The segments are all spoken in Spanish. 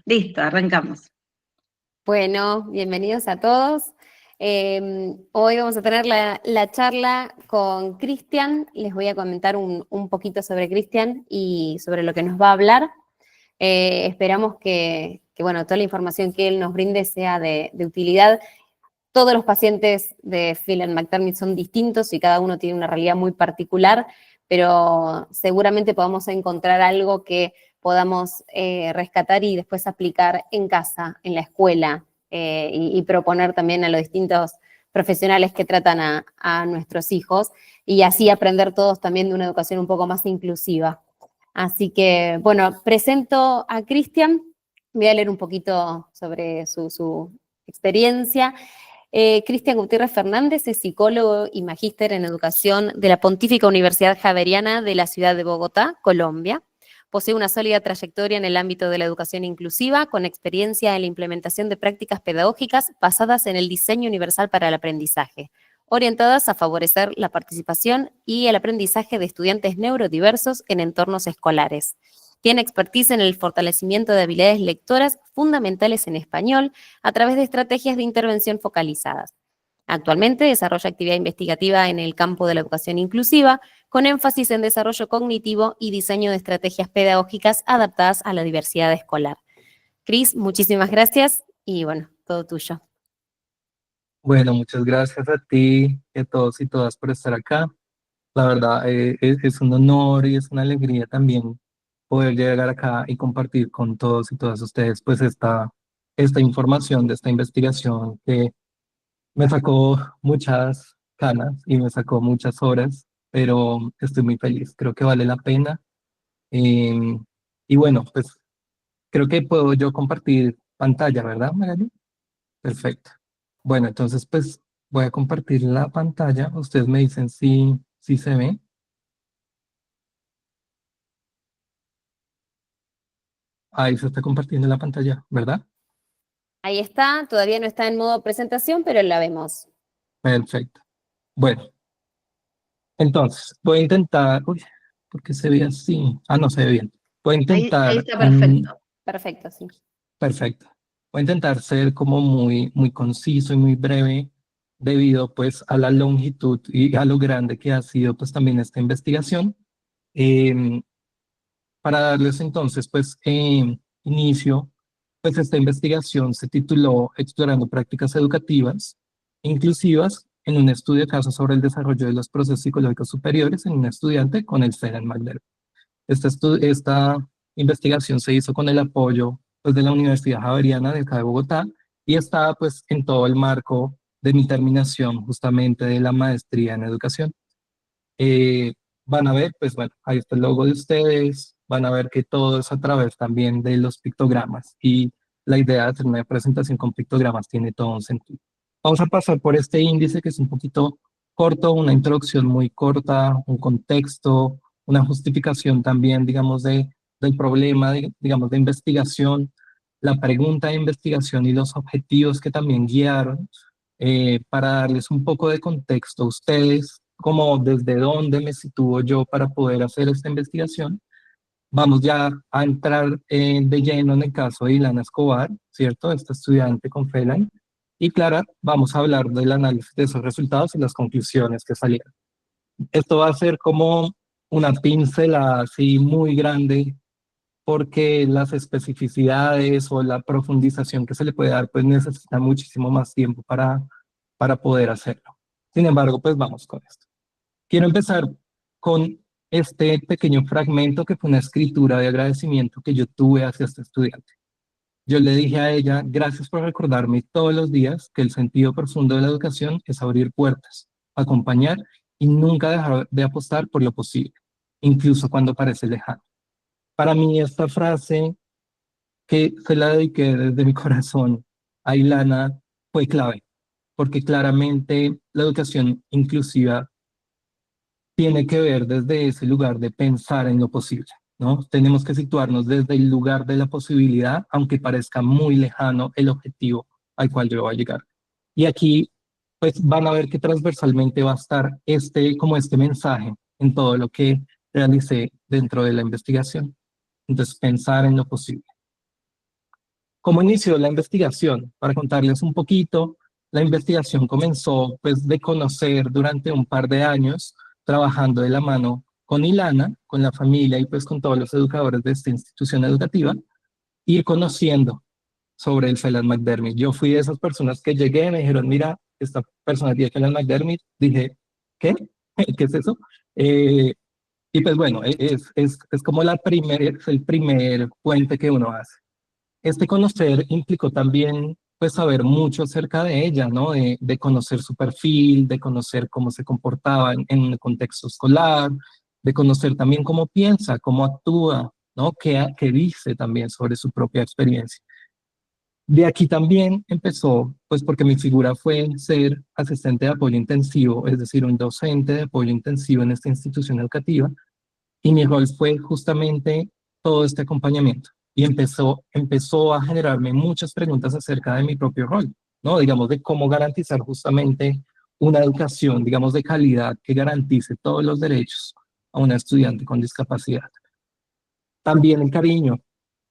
Listo, arrancamos. Bueno, bienvenidos a todos. Hoy vamos a tener la charla con Cristian. Les voy a comentar un poquito sobre Cristian y sobre lo que nos va a hablar. Esperamos que, bueno, toda la información que él nos brinde sea de utilidad. Todos los pacientes de Phelan-McDermid son distintos y cada uno tiene una realidad muy particular, pero seguramente podamos encontrar algo que podamos rescatar y después aplicar en casa, en la escuela, y proponer también a los distintos profesionales que tratan a nuestros hijos y así aprender todos también de una educación un poco más inclusiva. Así que, bueno, presento a Cristian, voy a leer un poquito sobre su experiencia. Cristian Gutiérrez Fernández es psicólogo y magíster en educación de la Pontífica Universidad Javeriana de la ciudad de Bogotá, Colombia. Posee una sólida trayectoria en el ámbito de la educación inclusiva, con experiencia en la implementación de prácticas pedagógicas basadas en el diseño universal para el aprendizaje, orientadas a favorecer la participación y el aprendizaje de estudiantes neurodiversos en entornos escolares. Tiene expertise en el fortalecimiento de habilidades lectoras fundamentales en español a través de estrategias de intervención focalizadas. Actualmente desarrolla actividad investigativa en el campo de la educación inclusiva, con énfasis en desarrollo cognitivo y diseño de estrategias pedagógicas adaptadas a la diversidad escolar. Cris, muchísimas gracias y bueno, todo tuyo. Bueno, muchas gracias a ti y a todos y todas por estar acá. La verdad, es un honor y es una alegría también poder llegar acá y compartir con todos y todas ustedes pues esta información de esta investigación que me sacó muchas canas y me sacó muchas horas, pero estoy muy feliz, creo que vale la pena. Em, y bueno, pues creo que puedo yo compartir pantalla, ¿verdad, Magali? Perfecto. Bueno, entonces pues voy a compartir la pantalla. Ustedes me dicen si se ve. Ahí se está compartiendo la pantalla, ¿verdad? Ahí está, todavía no está en modo presentación, pero la vemos. Perfecto. Bueno, entonces voy a intentar, uy, ¿por qué se ve así? Ah, no se ve bien. Voy a Ahí intentar, está perfecto. Perfecto, sí. perfecto. Voy a intentar ser como muy conciso y muy breve debido pues a la longitud y a lo grande que ha sido pues también esta investigación. Em, para darles entonces pues inicio, pues esta investigación se tituló Explorando prácticas educativas inclusivas en un estudio de caso sobre el desarrollo de los procesos psicológicos superiores en un estudiante con el Phelan-McDermid. Esta investigación se hizo con el apoyo pues, de la Universidad Javeriana de acá de Bogotá y está pues en todo el marco de mi terminación justamente de la maestría en educación. Eh, Van a ver, pues bueno, ahí está el logo de ustedes, van a ver que todo es a través también de los pictogramas y la idea de hacer una presentación con pictogramas tiene todo un sentido. Vamos a pasar por este índice que es un poquito corto, una introducción muy corta, un contexto, una justificación también, digamos, del problema, digamos, de investigación, la pregunta de investigación y los objetivos que también guiaron para darles un poco de contexto a ustedes, como desde dónde me sitúo yo para poder hacer esta investigación. Vamos ya a entrar de lleno en el caso de Ilana Escobar, ¿cierto? Esta estudiante con Feline. Y Clara, vamos a hablar del análisis de esos resultados y las conclusiones que salieron. Esto va a ser como una pincelada así muy grande porque las especificidades o la profundización que se le puede dar pues necesita muchísimo más tiempo para poder hacerlo. Sin embargo, pues vamos con esto. Quiero empezar con este pequeño fragmento que fue una escritura de agradecimiento que yo tuve hacia este estudiante. Yo le dije a ella, gracias por recordarme todos los días que el sentido profundo de la educación es abrir puertas, acompañar y nunca dejar de apostar por lo posible, incluso cuando parece lejano. Para mí esta frase que se la dediqué desde mi corazón a Ilana fue clave, porque claramente la educación inclusiva tiene que ver desde ese lugar de pensar en lo posible, ¿no? Tenemos que situarnos desde el lugar de la posibilidad, aunque parezca muy lejano el objetivo al cual yo voy a llegar. Y aquí, pues van a ver que transversalmente va a estar como este mensaje en todo lo que realicé dentro de la investigación. Entonces, pensar en lo posible. ¿Cómo inició la investigación? Para contarles un poquito, la investigación comenzó pues de conocer durante un par de años, trabajando de la mano con Ilana, con la familia y pues con todos los educadores de esta institución educativa, ir conociendo sobre el Phelan McDermid. Yo fui de esas personas que llegué, me dijeron, mira, esta persona tiene Phelan McDermid. Dije, ¿qué? ¿Qué es eso? Y pues bueno, es como es el primer puente que uno hace. Este conocer implicó también pues saber mucho acerca de ella, ¿no? De conocer su perfil, de conocer cómo se comportaba en el contexto escolar, de conocer también cómo piensa, cómo actúa, ¿no? Qué dice también sobre su propia experiencia. De aquí también empezó, pues porque mi figura fue ser asistente de apoyo intensivo, es decir, un docente de apoyo intensivo en esta institución educativa, y mi rol fue justamente todo este acompañamiento. Y empezó a generarme muchas preguntas acerca de mi propio rol, ¿no? Digamos, de cómo garantizar justamente una educación, digamos, de calidad que garantice todos los derechos a una estudiante con discapacidad. También el cariño.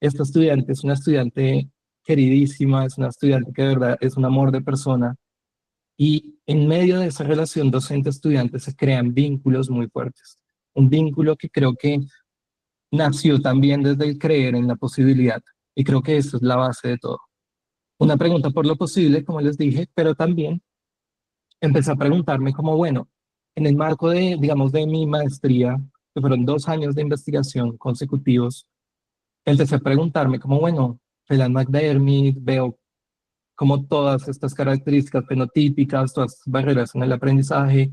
Esta estudiante es una estudiante queridísima, es una estudiante que de verdad es un amor de persona. Y en medio de esa relación docente-estudiante se crean vínculos muy fuertes. Un vínculo que creo que nació también desde el creer en la posibilidad. Y creo que eso es la base de todo. Una pregunta por lo posible, como les dije, pero también empecé a preguntarme como, bueno, en el marco de, digamos, de mi maestría, que fueron 2 años de investigación consecutivos, empecé a preguntarme como, bueno, Phelan McDermid, veo como todas estas características fenotípicas, todas estas barreras en el aprendizaje,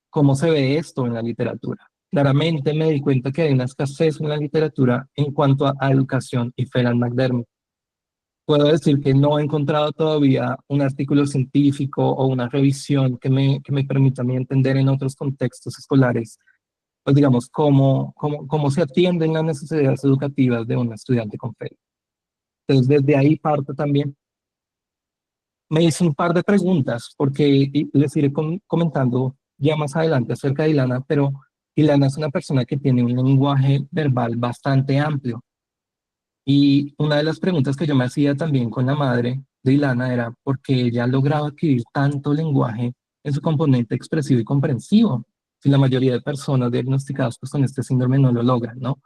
¿cómo se ve esto en la literatura? Claramente me di cuenta que hay una escasez en la literatura en cuanto a educación y Phelan McDermid. Puedo decir que no he encontrado todavía un artículo científico o una revisión que me permita a mí entender en otros contextos escolares, pues digamos, cómo se atienden las necesidades educativas de un estudiante con Phelan. Entonces, desde ahí parto también. Me hice un par de preguntas, porque les iré comentando ya más adelante acerca de Ilana, pero Ilana es una persona que tiene un lenguaje verbal bastante amplio. Y una de las preguntas que yo me hacía también con la madre de Ilana era por qué ella lograba adquirir tanto lenguaje en su componente expresivo y comprensivo, si la mayoría de personas diagnosticadas pues, con este síndrome no lo logran, ¿no?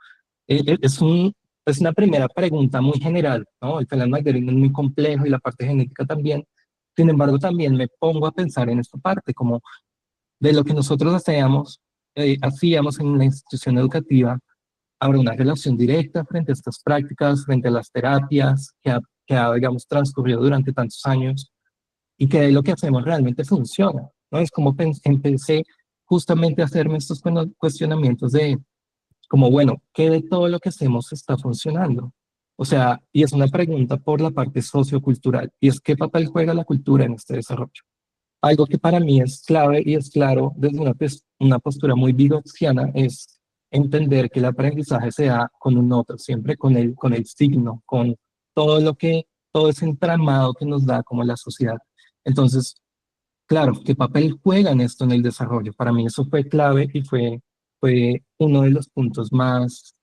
Eh, eh, Es un, es una primera pregunta muy general, ¿no? El Phelan McDermid es muy complejo y la parte genética también. Sin embargo, también me pongo a pensar en esta parte, como de lo que nosotros hacíamos en la institución educativa, habrá una relación directa frente a estas prácticas, frente a las terapias que ha, digamos, transcurrido durante tantos años y que de lo que hacemos realmente funciona, ¿no? Es como empecé justamente a hacerme estos cuestionamientos de como, bueno, ¿qué de todo lo que hacemos está funcionando? O sea, y es una pregunta por la parte sociocultural, y es qué papel juega la cultura en este desarrollo. Algo que para mí es clave y es claro desde una postura muy vigotskiana es entender que el aprendizaje se da con un otro, siempre con el signo, con todo ese entramado que nos da como la sociedad. Entonces, claro, ¿qué papel juega en esto en el desarrollo? Para mí eso fue clave y fue uno de los puntos más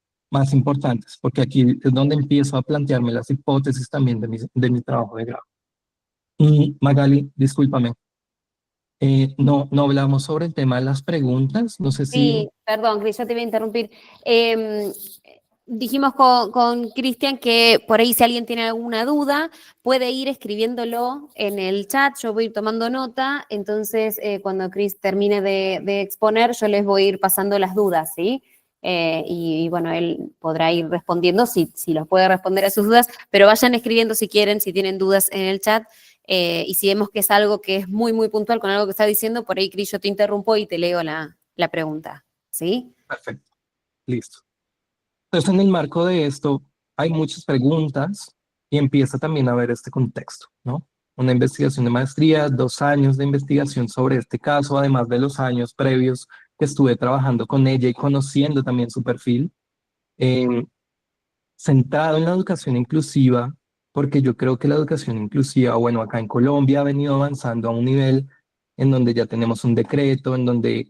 importantes, porque aquí es donde empiezo a plantearme las hipótesis también de mi trabajo de grado. Y Magali, discúlpame, no hablamos sobre el tema de las preguntas, no sé si... Sí, perdón, Cris, ya te voy a interrumpir. Em, Dijimos con Cristian que por ahí si alguien tiene alguna duda puede ir escribiéndolo en el chat, yo voy a ir tomando nota, entonces cuando Cris termine de exponer yo les voy a ir pasando las dudas, ¿sí? Y bueno, él podrá ir respondiendo si los puede responder a sus dudas, pero vayan escribiendo si quieren, si tienen dudas en el chat. Y si vemos que es algo que es muy, muy puntual con algo que está diciendo, por ahí, Cris, yo te interrumpo y te leo la pregunta, ¿sí? Perfecto, listo. Entonces, en el marco de esto, hay muchas preguntas y empieza también a ver este contexto, ¿no? Una investigación de maestría, 2 años de investigación sobre este caso, además de los años previos que estuve trabajando con ella y conociendo también su perfil, eh, centrado en la educación inclusiva, porque yo creo que la educación inclusiva, bueno, acá en Colombia ha venido avanzando a un nivel en donde ya tenemos un decreto, en donde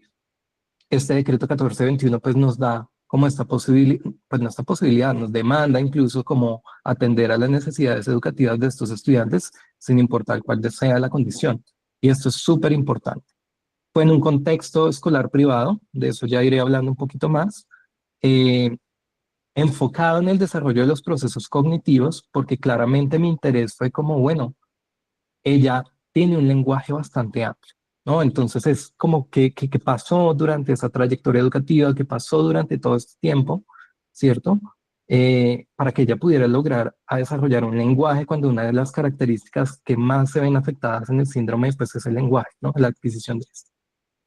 este decreto 1421 pues nos da como esta posibilidad, pues no esta posibilidad, nos demanda incluso como atender a las necesidades educativas de estos estudiantes sin importar cuál sea la condición. Y esto es súper importante. Fue en un contexto escolar privado, de eso ya iré hablando un poquito más, eh, enfocado en el desarrollo de los procesos cognitivos, porque claramente mi interés fue como, bueno, ella tiene un lenguaje bastante amplio, ¿no? Entonces es como que pasó durante esa trayectoria educativa, que pasó durante todo este tiempo, ¿cierto? Para que ella pudiera lograr a desarrollar un lenguaje cuando una de las características que más se ven afectadas en el síndrome pues es el lenguaje, ¿no? La adquisición de esto.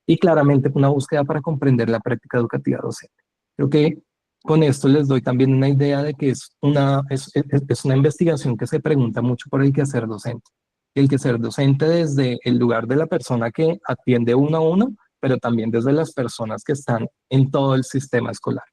Y claramente una búsqueda para comprender la práctica educativa docente. Creo que con esto les doy también una idea de que es una investigación que se pregunta mucho por el quehacer docente. El quehacer docente desde el lugar de la persona que atiende uno a uno, pero también desde las personas que están en todo el sistema escolar.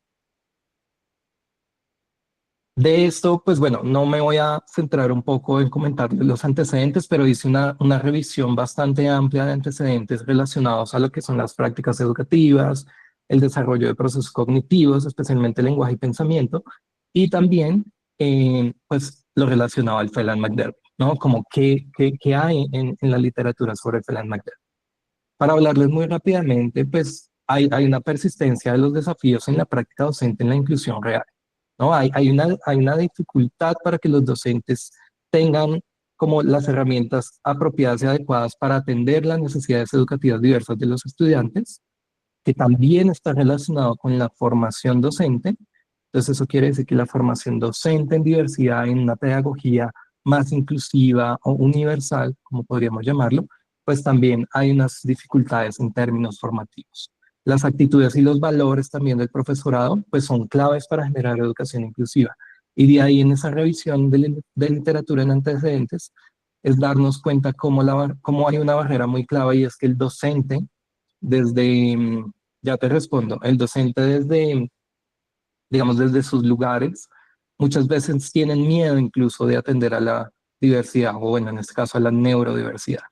De esto, pues bueno, no me voy a centrar un poco en comentarles los antecedentes, pero hice una revisión bastante amplia de antecedentes relacionados a lo que son las prácticas educativas, el desarrollo de procesos cognitivos, especialmente lenguaje y pensamiento, y también, pues, lo relacionado al Phelan-McDermid, ¿no? Como qué hay en la literatura sobre Phelan-McDermid. Para hablarles muy rápidamente, pues, hay una persistencia de los desafíos en la práctica docente en la inclusión real. ¿No? Hay una dificultad para que los docentes tengan como las herramientas apropiadas y adecuadas para atender las necesidades educativas diversas de los estudiantes, que también está relacionado con la formación docente. Entonces eso quiere decir que la formación docente en diversidad, en una pedagogía más inclusiva o universal, como podríamos llamarlo, pues también hay unas dificultades en términos formativos. Las actitudes y los valores también del profesorado, pues son claves para generar educación inclusiva. Y de ahí en esa revisión de literatura en antecedentes, es darnos cuenta cómo hay una barrera muy clave y es que el docente, desde, ya te respondo, el docente desde, digamos, desde sus lugares, muchas veces tienen miedo incluso de atender a la diversidad, o bueno, en este caso a la neurodiversidad.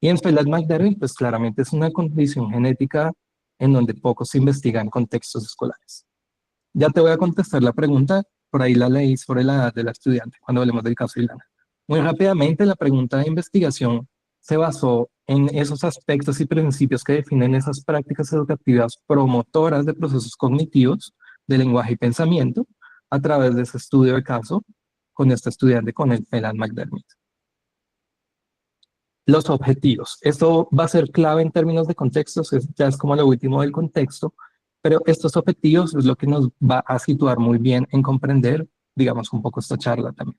Y en Phelan-McDermid, pues claramente es una condición genética en donde poco se investiga en contextos escolares. Ya te voy a contestar la pregunta, por ahí la leí sobre la edad de la estudiante, cuando hablemos del caso de Ilana. Muy rápidamente, la pregunta de investigación se basó en esos aspectos y principios que definen esas prácticas educativas promotoras de procesos cognitivos, de lenguaje y pensamiento, a través de ese estudio de caso con este estudiante, con el Phelan-McDermid. Los objetivos. Esto va a ser clave en términos de contextos, ya es como lo último del contexto, pero estos objetivos es lo que nos va a situar muy bien en comprender, digamos, un poco esta charla también.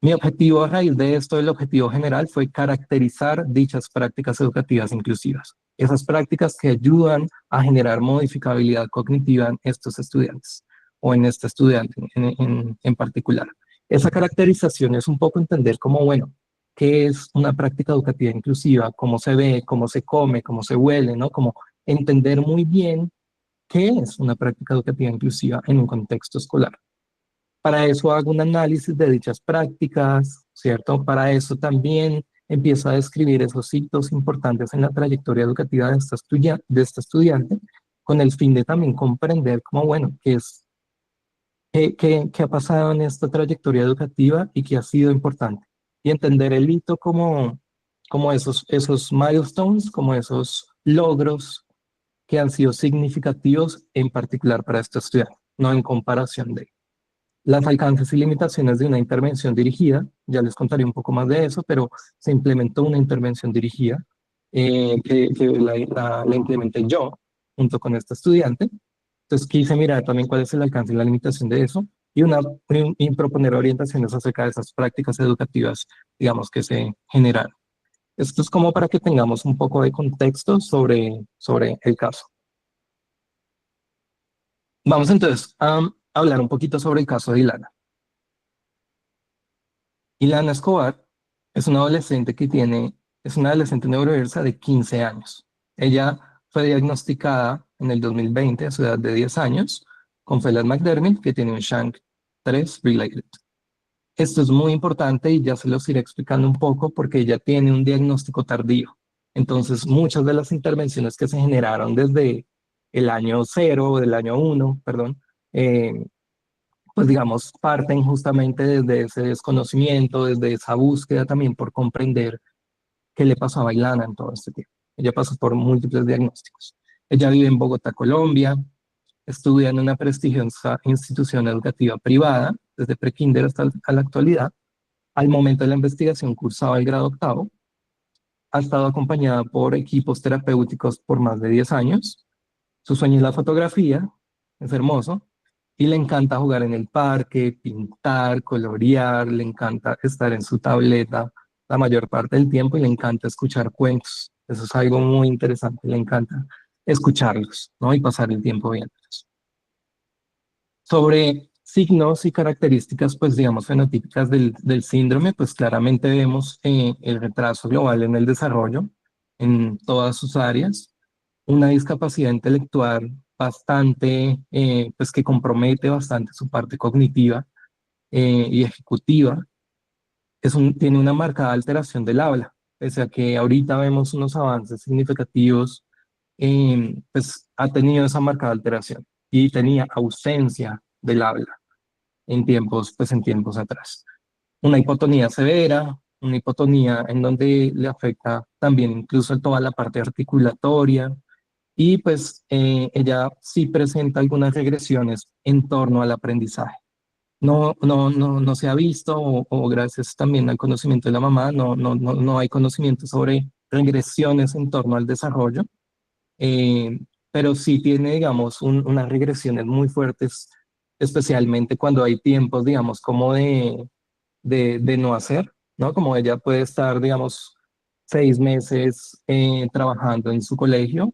Mi objetivo a raíz de esto, el objetivo general, fue caracterizar dichas prácticas educativas inclusivas. Esas prácticas que ayudan a generar modificabilidad cognitiva en estos estudiantes, o en este estudiante en particular. Esa caracterización es un poco entender cómo, bueno, qué es una práctica educativa inclusiva, cómo se ve, cómo se come, cómo se huele, ¿no? Como entender muy bien qué es una práctica educativa inclusiva en un contexto escolar. Para eso hago un análisis de dichas prácticas, ¿cierto? Para eso también empiezo a describir esos hitos importantes en la trayectoria educativa de esta estudiante, con el fin de también comprender cómo, bueno, qué ha pasado en esta trayectoria educativa y qué ha sido importante. Y entender el hito como esos milestones, como esos logros que han sido significativos en particular para este estudiante, no en comparación de las alcances y limitaciones de una intervención dirigida. Ya les contaré un poco más de eso, pero se implementó una intervención dirigida que la implementé yo junto con este estudiante. Entonces quise mirar también cuál es el alcance y la limitación de eso y proponer orientaciones acerca de esas prácticas educativas, digamos, que se generan. Esto es como para que tengamos un poco de contexto sobre el caso. Vamos entonces a hablar un poquito sobre el caso de Ilana. Ilana Escobar es una adolescente neurodiversa de 15 años. Ella fue diagnosticada en el 2020 a su edad de 10 años con Phelan-McDermid, que tiene un Shank 3 related. Esto es muy importante y ya se los iré explicando un poco porque ella tiene un diagnóstico tardío. Entonces, muchas de las intervenciones que se generaron desde el año 0, del año 1, perdón, pues digamos, parten justamente desde ese desconocimiento, desde esa búsqueda también por comprender qué le pasó a Bailana en todo este tiempo. Ella pasó por múltiples diagnósticos. Ella vive en Bogotá, Colombia, estudia en una prestigiosa institución educativa privada, desde prekinder hasta a la actualidad. Al momento de la investigación cursaba el grado octavo. Ha estado acompañada por equipos terapéuticos por más de 10 años. Su sueño es la fotografía, es hermoso, y le encanta jugar en el parque, pintar, colorear, le encanta estar en su tableta la mayor parte del tiempo y le encanta escuchar cuentos. Eso es algo muy interesante, le encanta escucharlos, ¿no? Y pasar el tiempo viéndolos. Sobre signos y características, pues digamos, fenotípicas del síndrome, pues claramente vemos el retraso global en el desarrollo en todas sus áreas, una discapacidad intelectual bastante, pues que compromete bastante su parte cognitiva y ejecutiva. Tiene una marcada alteración del habla, pese a que ahorita vemos unos avances significativos, pues ha tenido esa marcada alteración y tenía ausencia del habla pues en tiempos atrás. Una hipotonía severa, una hipotonía en donde le afecta también incluso toda la parte articulatoria, y pues ella sí presenta algunas regresiones en torno al aprendizaje. No se ha visto, o gracias también al conocimiento de la mamá, no hay conocimiento sobre regresiones en torno al desarrollo, eh, pero sí tiene, digamos, unas regresiones muy fuertes, especialmente cuando hay tiempos, digamos, como de no hacer, ¿no? Como ella puede estar, digamos, 6 meses trabajando en su colegio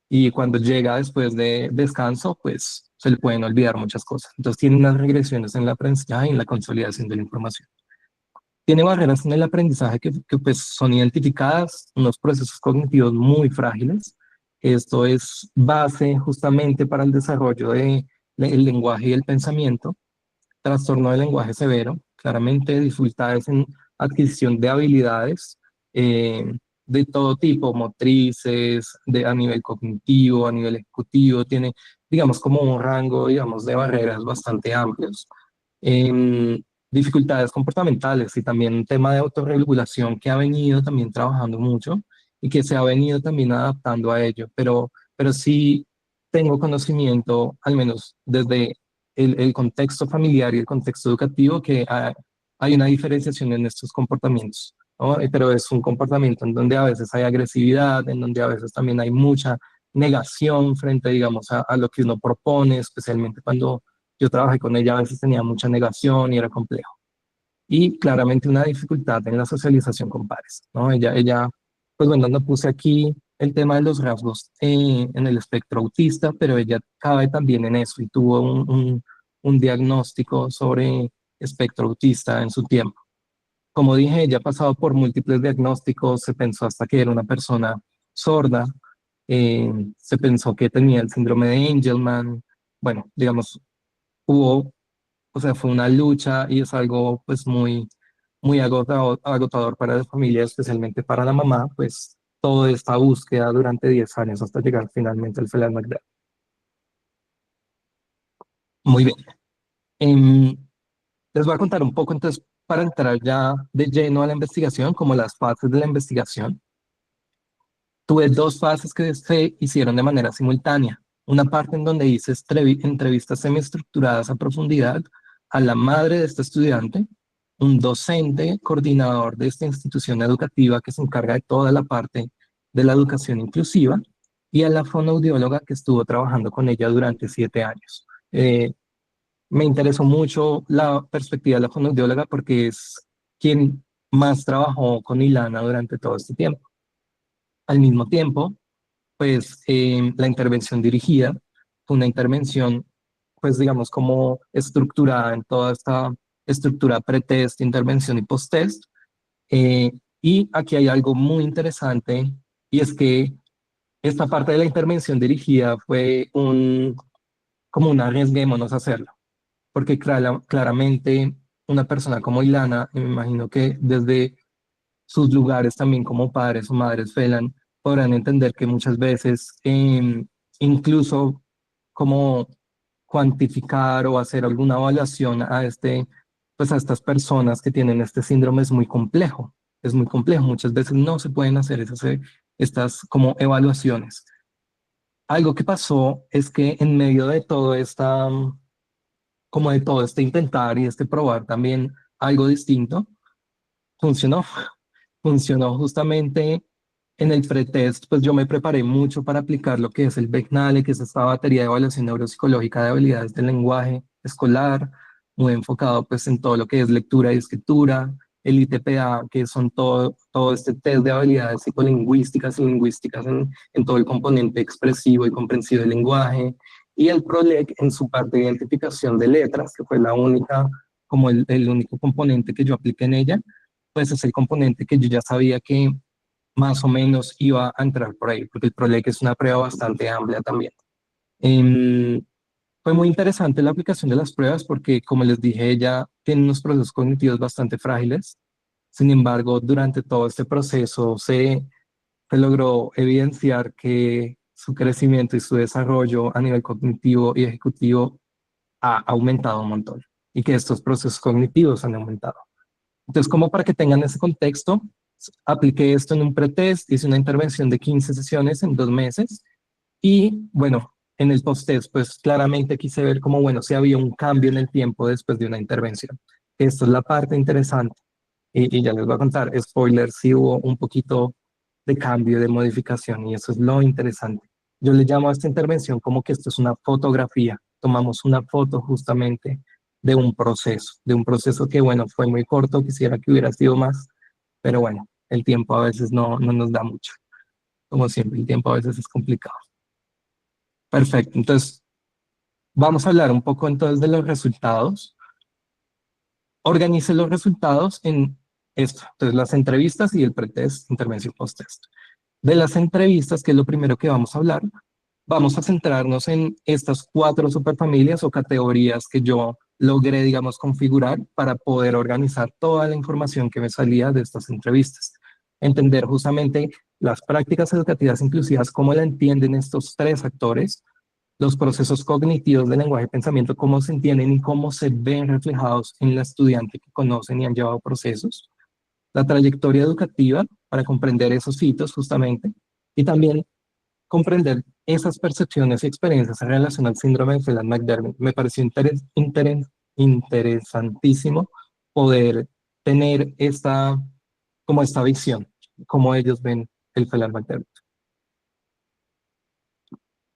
y cuando llega después de descanso, pues se le pueden olvidar muchas cosas. Entonces tiene unas regresiones en la aprendizaje y en la consolidación de la información. Tiene barreras en el aprendizaje que pues son identificadas, unos procesos cognitivos muy frágiles. Esto es base justamente para el desarrollo del lenguaje y el pensamiento. Trastorno del lenguaje severo, claramente dificultades en adquisición de habilidades de todo tipo, motrices, a nivel cognitivo, a nivel ejecutivo, tiene, digamos, como un rango, digamos, de barreras bastante amplios. Em, Dificultades comportamentales y también un tema de autorregulación que ha venido también trabajando mucho y que se ha venido también adaptando a ello, pero sí tengo conocimiento, al menos desde el contexto familiar y el contexto educativo, que hay una diferenciación en estos comportamientos, ¿no? Pero es un comportamiento en donde a veces hay agresividad, en donde a veces también hay mucha negación frente, digamos, a lo que uno propone, especialmente cuando yo trabajé con ella, a veces tenía mucha negación y era complejo. Y claramente una dificultad en la socialización con pares, ¿no? Pues bueno, no puse aquí el tema de los rasgos en el espectro autista, pero ella cabe también en eso y tuvo un diagnóstico sobre espectro autista en su tiempo. Como dije, ella ha pasado por múltiples diagnósticos, se pensó hasta que era una persona sorda, se pensó que tenía el síndrome de Angelman, bueno, digamos, hubo, o sea, fue una lucha y es algo pues muy agotador para la familia, especialmente para la mamá, pues toda esta búsqueda durante 10 años hasta llegar finalmente al Phelan McDermott. Muy bien. Em, Les voy a contar un poco entonces para entrar ya de lleno a la investigación, como las fases de la investigación. Tuve dos fases que se hicieron de manera simultánea. Una parte en donde hice entrevistas semiestructuradas a profundidad a la madre de este estudiante, un docente coordinador de esta institución educativa que se encarga de toda la parte de la educación inclusiva, y a la fonoaudióloga que estuvo trabajando con ella durante 7 años. Me interesó mucho la perspectiva de la fonoaudióloga porque es quien más trabajó con Ilana durante todo este tiempo. Al mismo tiempo, pues la intervención dirigida fue una intervención, pues digamos, como estructurada en toda esta estructura pretest, intervención y posttest. Eh, y aquí hay algo muy interesante, y es que esta parte de la intervención dirigida fue como un arriesguémonos a hacerlo, porque claramente una persona como Ilana, y me imagino que desde sus lugares también como padres o madres Felan, podrán entender que muchas veces, incluso como cuantificar o hacer alguna evaluación a pues a estas personas que tienen este síndrome es muy complejo. Es muy complejo. Muchas veces no se pueden hacer estas como evaluaciones. Algo que pasó es que en medio de todo como de todo este intentar y este probar también algo distinto, funcionó. Funcionó justamente en el pretest, pues yo me preparé mucho para aplicar lo que es el BECNALE, que es esta batería de evaluación neuropsicológica de habilidades del lenguaje escolar, muy enfocado pues en todo lo que es lectura y escritura, el ITPA, que son todo este test de habilidades psicolingüísticas y lingüísticas en todo el componente expresivo y comprensivo del lenguaje, y el PROLEC en su parte de identificación de letras, que fue la única, como el único componente que yo apliqué en ella, pues es el componente que yo ya sabía que más o menos iba a entrar por ahí, porque el PROLEC es una prueba bastante amplia también. Em, Fue muy interesante la aplicación de las pruebas porque, como les dije, ella tiene unos procesos cognitivos bastante frágiles. Sin embargo, durante todo este proceso se logró evidenciar que su crecimiento y su desarrollo a nivel cognitivo y ejecutivo ha aumentado un montón y que estos procesos cognitivos han aumentado. Entonces, como para que tengan ese contexto, apliqué esto en un pretest, hice una intervención de 15 sesiones en 2 meses y bueno, en el post-test, pues claramente quise ver cómo, bueno, si había un cambio en el tiempo después de una intervención. Esto es la parte interesante y ya les voy a contar, spoiler, sí hubo un poquito de cambio, de modificación y eso es lo interesante. Yo le llamo a esta intervención como que esto es una fotografía. Tomamos una foto justamente de un proceso que, bueno, fue muy corto, quisiera que hubiera sido más, pero bueno, el tiempo a veces no nos da mucho. Como siempre, el tiempo a veces es complicado. Perfecto, entonces vamos a hablar un poco entonces de los resultados. Organice los resultados en esto, entonces las entrevistas y el pretest, intervención post-test. De las entrevistas, que es lo primero que vamos a hablar, vamos a centrarnos en estas 4 superfamilias o categorías que yo logré, digamos, configurar para poder organizar toda la información que me salía de estas entrevistas. Entender justamente las prácticas educativas inclusivas, cómo la entienden estos 3 actores, los procesos cognitivos del lenguaje y pensamiento, cómo se entienden y cómo se ven reflejados en la estudiante que conocen y han llevado procesos, la trayectoria educativa para comprender esos hitos justamente, y también comprender esas percepciones y experiencias en relación al síndrome de Phelan-McDermid. Me pareció interesantísimo poder tener como esta visión, cómo ellos ven el Phelan-McDermid.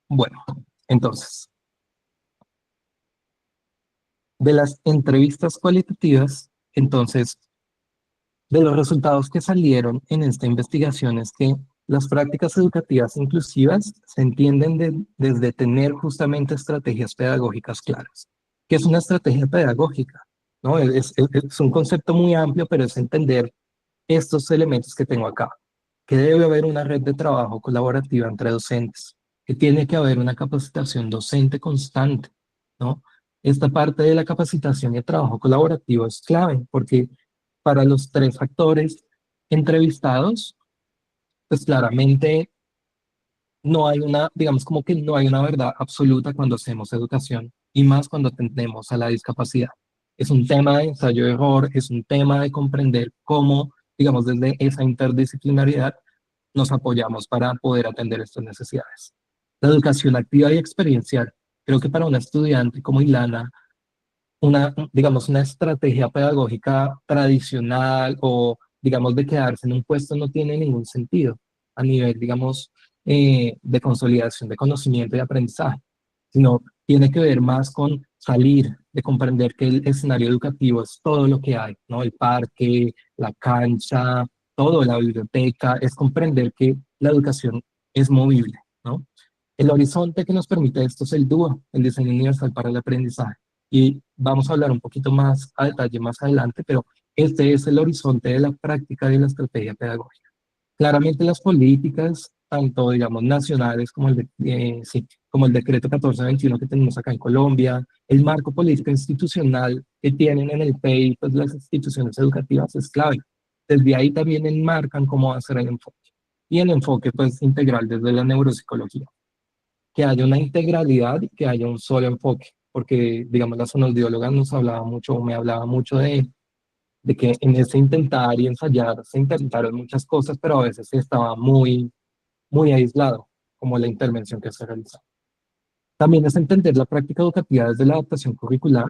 Bueno, entonces, de las entrevistas cualitativas, entonces, de los resultados que salieron en esta investigación es que las prácticas educativas inclusivas se entienden desde tener justamente estrategias pedagógicas claras. ¿Qué es una estrategia pedagógica? ¿No? Es un concepto muy amplio, pero es entender estos elementos que tengo acá. Que debe haber una red de trabajo colaborativa entre docentes, que tiene que haber una capacitación docente constante, ¿no? Esta parte de la capacitación y el trabajo colaborativo es clave, porque para los 3 factores entrevistados, pues claramente no hay digamos como que no hay una verdad absoluta cuando hacemos educación y más cuando atendemos a la discapacidad. Es un tema de ensayo-error, es un tema de comprender cómo, digamos, desde esa interdisciplinariedad nos apoyamos para poder atender estas necesidades. La educación activa y experiencial. Creo que para una estudiante como Ilana, digamos, una estrategia pedagógica tradicional o, digamos, de quedarse en un puesto no tiene ningún sentido a nivel, digamos, de consolidación de conocimiento y aprendizaje, sino tiene que ver más con salir, de comprender que el escenario educativo es todo lo que hay, ¿no? El parque, la cancha, todo, la biblioteca, es comprender que la educación es movible, ¿no? El horizonte que nos permite esto es el DUA, el diseño universal para el aprendizaje. Y vamos a hablar un poquito más a detalle más adelante, pero este es el horizonte de la práctica de la estrategia pedagógica. Claramente las políticas, tanto digamos nacionales como sí, como el decreto 1421 que tenemos acá en Colombia, el marco político institucional que tienen en el PEI, pues las instituciones educativas es clave. Desde ahí también enmarcan cómo va a ser el enfoque. Y el enfoque pues integral desde la neuropsicología. Que haya una integralidad y que haya un solo enfoque. porque, digamos, la fonoaudióloga nos hablaba mucho, me hablaba mucho de que en ese intentar y ensayar se intentaron muchas cosas, pero a veces estaba muy aislado, como la intervención que se realizó. También es entender la práctica educativa desde la adaptación curricular.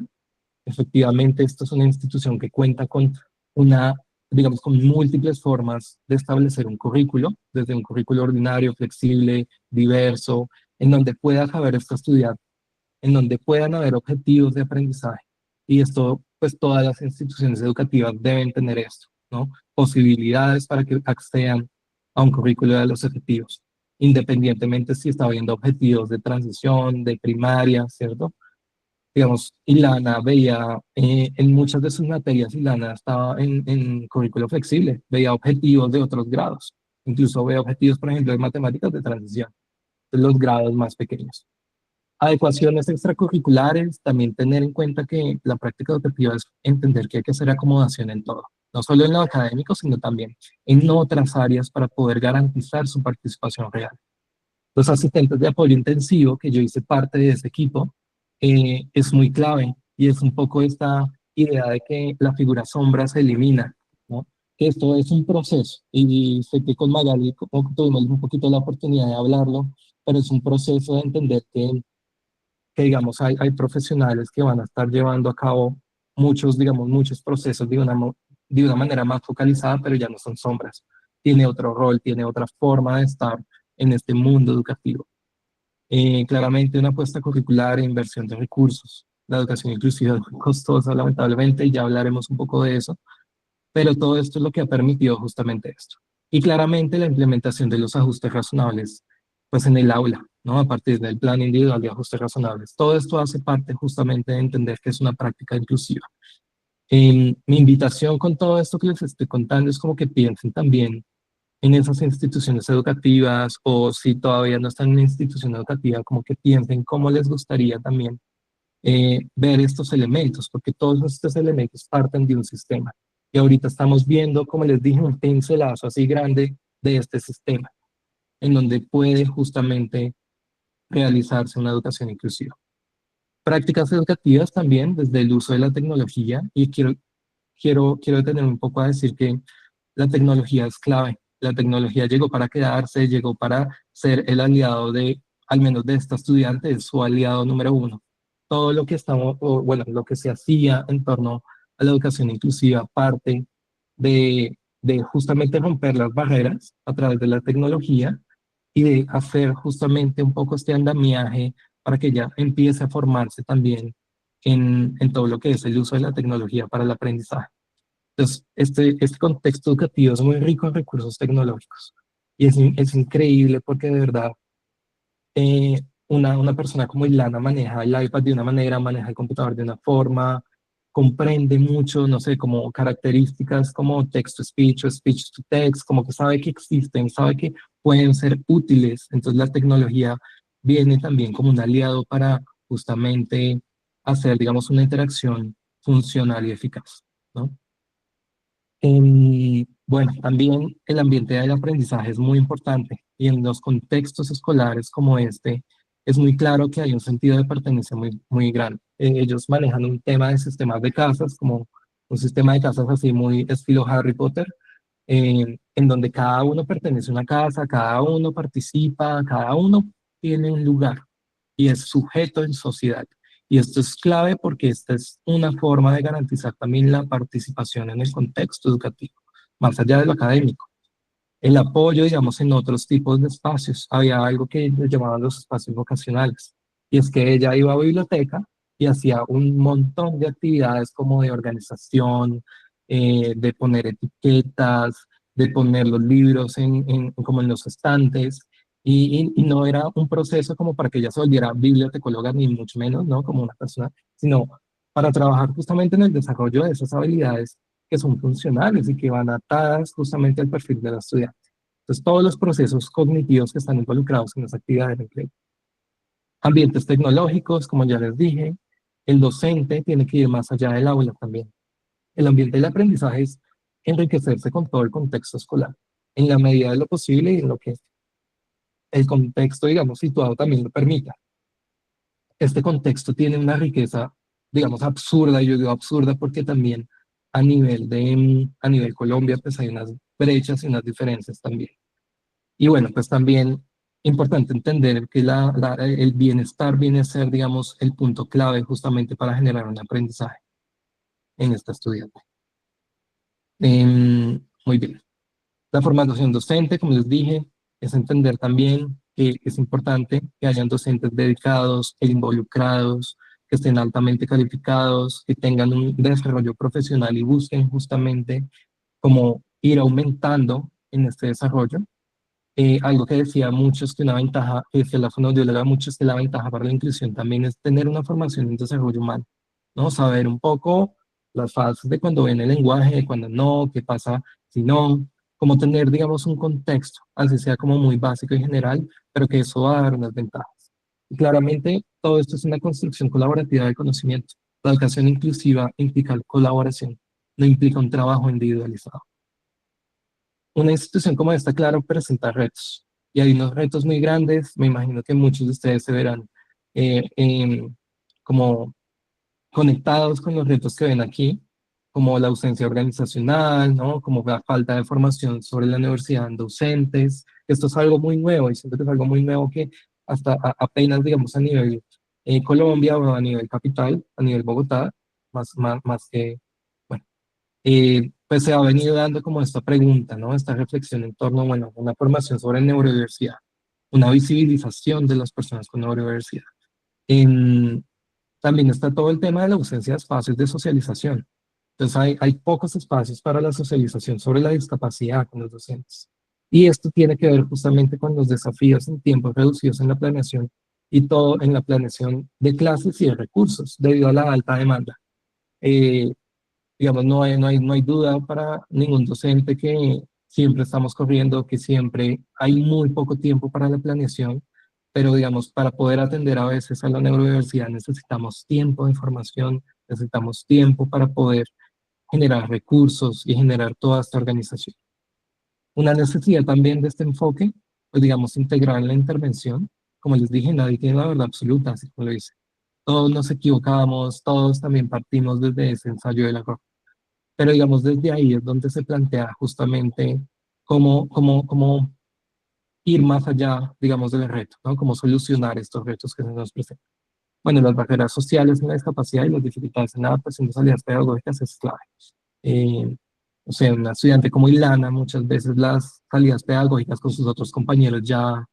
Efectivamente, esto es una institución que cuenta con una, digamos, con múltiples formas de establecer un currículo, desde un currículo ordinario, flexible, diverso, en donde pueda caber esta estudiar, en donde puedan haber objetivos de aprendizaje. Y esto, pues todas las instituciones educativas deben tener esto, ¿no? Posibilidades para que accedan a un currículo de los objetivos, independientemente si está habiendo objetivos de transición, de primaria, ¿cierto? Digamos, Ilana veía en muchas de sus materias, Ilana estaba en currículo flexible, veía objetivos de otros grados, incluso veía objetivos, por ejemplo, de matemáticas de transición, de los grados más pequeños. Adecuaciones extracurriculares, también tener en cuenta que la práctica educativa es entender que hay que hacer acomodación en todo, no solo en lo académico, sino también en otras áreas para poder garantizar su participación real. Los asistentes de apoyo intensivo, que yo hice parte de ese equipo, es muy clave y es un poco esta idea de que la figura sombra se elimina, ¿no? Que esto es un proceso y sé que con Magali tuvimos un poquito la oportunidad de hablarlo, pero es un proceso de entender que digamos, hay profesionales que van a estar llevando a cabo muchos, digamos, muchos procesos de una manera más focalizada, pero ya no son sombras. Tiene otro rol, tiene otra forma de estar en este mundo educativo. Claramente una apuesta curricular e inversión de recursos. La educación inclusiva es muy costosa, lamentablemente, y ya hablaremos un poco de eso, pero todo esto es lo que ha permitido justamente esto. Y claramente la implementación de los ajustes razonables, pues en el aula, ¿no? A partir del plan individual de ajustes razonables. Todo esto hace parte justamente de entender que es una práctica inclusiva. Mi invitación con todo esto que les estoy contando es como que piensen también en esas instituciones educativas o si todavía no están en una institución educativa, como que piensen cómo les gustaría también ver estos elementos, porque todos estos elementos parten de un sistema. Y ahorita estamos viendo, como les dije, un pincelazo así grande de este sistema, en donde puede justamente realizarse una educación inclusiva. Prácticas educativas también desde el uso de la tecnología, y quiero detenerme un poco a decir que la tecnología es clave. La tecnología llegó para quedarse, llegó para ser el aliado de, al menos de esta estudiante, es su aliado número uno. Todo lo que estamos, o bueno, lo que se hacía en torno a la educación inclusiva parte de justamente romper las barreras a través de la tecnología y de hacer justamente un poco este andamiaje para que ya empiece a formarse también en todo lo que es el uso de la tecnología para el aprendizaje. Entonces, este contexto educativo es muy rico en recursos tecnológicos y es increíble porque de verdad una persona como Ilana maneja el iPad de una manera, maneja el computador de una forma, comprende mucho, no sé, como características como text-to-speech o speech-to-text, como que sabe que existen, sabe que pueden ser útiles. Entonces la tecnología viene también como un aliado para justamente hacer, digamos, una interacción funcional y eficaz, ¿no? Bueno, también el ambiente del aprendizaje es muy importante y en los contextos escolares como este es muy claro que hay un sentido de pertenencia muy grande. Ellos manejan un tema de sistemas de casas, como un sistema de casas así muy estilo Harry Potter, en donde cada uno pertenece a una casa, cada uno participa, cada uno tiene un lugar y es sujeto en sociedad. Y esto es clave porque esta es una forma de garantizar también la participación en el contexto educativo, más allá de lo académico. El apoyo, digamos, en otros tipos de espacios. Había algo que ellos llamaban los espacios vocacionales. Y es que ella iba a biblioteca y hacía un montón de actividades como de organización, de poner etiquetas, de poner los libros como en los estantes. Y no era un proceso como para que ella se volviera bibliotecóloga, ni mucho menos, ¿no? Como una persona, sino para trabajar justamente en el desarrollo de esas habilidades que son funcionales y que van atadas justamente al perfil del estudiante. Entonces, todos los procesos cognitivos que están involucrados en esa actividad de empleo. Ambientes tecnológicos, como ya les dije, el docente tiene que ir más allá del aula también. El ambiente del aprendizaje es enriquecerse con todo el contexto escolar, en la medida de lo posible y en lo que el contexto, digamos, situado también lo permita. este contexto tiene una riqueza, digamos, absurda, y yo digo absurda porque también a nivel Colombia, pues hay unas brechas y unas diferencias también. Y bueno, pues también importante entender que el bienestar viene a ser, digamos, el punto clave justamente para generar un aprendizaje en esta estudiante. Muy bien. La formación docente, como les dije, es entender también que es importante que hayan docentes dedicados e involucrados, que estén altamente calificados, que tengan un desarrollo profesional y busquen justamente cómo ir aumentando en este desarrollo. Algo que decía muchos que una ventaja, que decía la fonoaudióloga muchos que la ventaja para la inclusión también es tener una formación en desarrollo humano, ¿no? Saber un poco las fases de cuando ven el lenguaje, de cuando no, qué pasa si no, como tener, digamos, un contexto, así sea como muy básico y general, pero que eso va a dar unas ventajas. Y claramente todo esto es una construcción colaborativa de conocimiento. La educación inclusiva implica colaboración, no implica un trabajo individualizado. Una institución como esta, claro, presenta retos. Y hay unos retos muy grandes, me imagino que muchos de ustedes se verán como conectados con los retos que ven aquí, como la ausencia organizacional, ¿no? Como la falta de formación sobre la universidad en docentes. Esto es algo muy nuevo y siento que es algo muy nuevo que hasta apenas, digamos, a nivel Colombia o a nivel capital, a nivel Bogotá, más que, bueno, pues se ha venido dando como esta pregunta, ¿no? Esta reflexión en torno, bueno, a una formación sobre neurodiversidad, una visibilización de las personas con neurodiversidad. En, También está todo el tema de la ausencia de espacios de socialización. Entonces hay pocos espacios para la socialización sobre la discapacidad con los docentes. Y esto tiene que ver justamente con los desafíos en tiempos reducidos en la planeación y todo en la planeación de clases y de recursos debido a la alta demanda. Eh, digamos, no hay duda para ningún docente que siempre estamos corriendo, que siempre hay muy poco tiempo para la planeación, pero digamos, para poder atender a veces a la neurodiversidad necesitamos tiempo de formación, necesitamos tiempo para poder generar recursos y generar toda esta organización. Una necesidad también de este enfoque, pues digamos, integrar la intervención. Como les dije, nadie tiene la verdad absoluta, así como lo dice. Todos nos equivocamos, todos también partimos desde ese ensayo del error. Pero digamos, desde ahí es donde se plantea justamente cómo ir más allá, digamos, del reto, ¿no? Cómo solucionar estos retos que se nos presentan. Bueno, las barreras sociales en la discapacidad y las dificultades en la adaptación de salidas pedagógicas es clave. Eh, o sea, una estudiante como Ilana, muchas veces las salidas pedagógicas con sus otros compañeros ya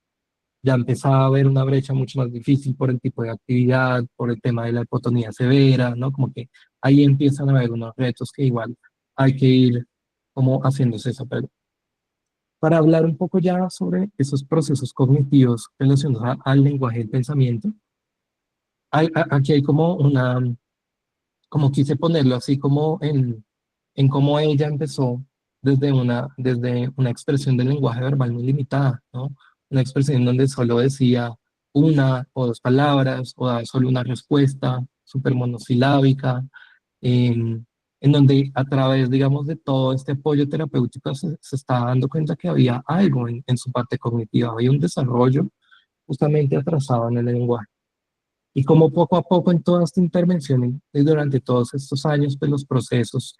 empezaba a haber una brecha mucho más difícil por el tipo de actividad, por el tema de la hipotonía severa, ¿no? Como que ahí empiezan a haber unos retos que igual hay que ir como haciéndose esa pregunta. Para hablar un poco ya sobre esos procesos cognitivos relacionados al lenguaje del pensamiento, aquí hay como como quise ponerlo así como en cómo ella empezó desde una expresión del lenguaje verbal muy limitada, ¿no? Una expresión en donde solo decía una o dos palabras o daba solo una respuesta súper monosilábica, en, en donde a través, digamos, de todo este apoyo terapéutico se está dando cuenta que había algo en su parte cognitiva, había un desarrollo justamente atrasado en el lenguaje. Y como poco a poco en toda esta intervención y durante todos estos años, pues los procesos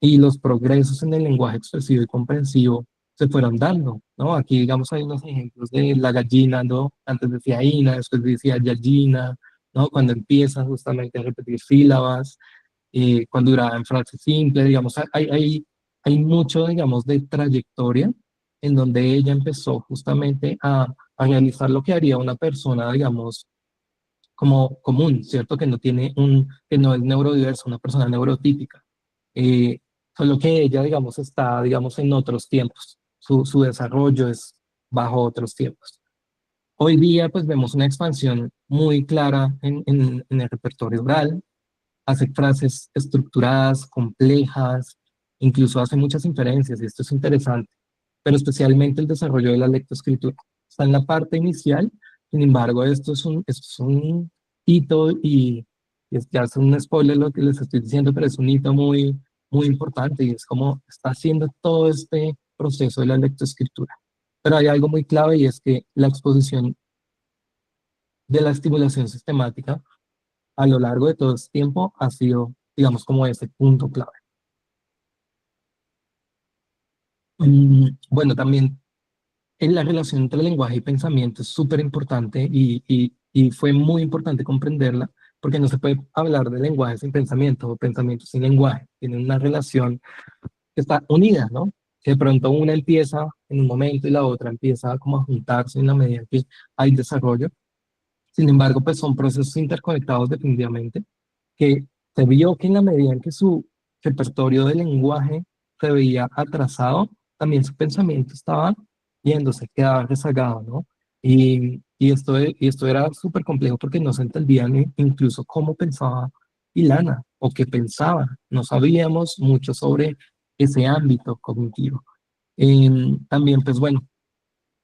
y los progresos en el lenguaje expresivo y comprensivo se fueron dando, ¿no? Aquí, digamos, hay unos ejemplos de la gallina, ¿no? Antes decía ina, después decía yallina, ¿no? Cuando empiezan justamente a repetir sílabas, cuando en frases simples, digamos, hay mucho, digamos, de trayectoria en donde ella empezó justamente a realizar lo que haría una persona, digamos, como común, ¿cierto? Que no es neurodiversa, una persona neurotípica. Eh, Solo que ella, digamos, está, digamos, en otros tiempos. Su desarrollo es bajo otros tiempos. Hoy día, pues vemos una expansión muy clara en el repertorio oral, hace frases estructuradas, complejas, incluso hace muchas inferencias, y esto es interesante, pero especialmente el desarrollo de la lectoescritura. Está en la parte inicial, sin embargo, esto es un hito y ya es un spoiler lo que les estoy diciendo, pero es un hito muy importante y es como está haciendo todo este proceso de la lectoescritura. Pero hay algo muy clave y es que la exposición de la estimulación sistemática a lo largo de todo este tiempo ha sido, digamos, como ese punto clave. Bueno, también en la relación entre lenguaje y pensamiento es súper importante y fue muy importante comprenderla, porque no se puede hablar de lenguaje sin pensamiento o pensamiento sin lenguaje. Tienen una relación que está unida, ¿no? Que de pronto una empieza en un momento y la otra empieza como a juntarse en la medida que hay desarrollo. Sin embargo, pues son procesos interconectados definitivamente, que se vio que en la medida en que su repertorio de lenguaje se veía atrasado, también su pensamiento estaba yéndose, quedaba rezagado, ¿no? Y esto era súper complejo porque no se entendía incluso cómo pensaba Ilana o qué pensaba. No sabíamos mucho sobre ese ámbito cognitivo. También, pues bueno,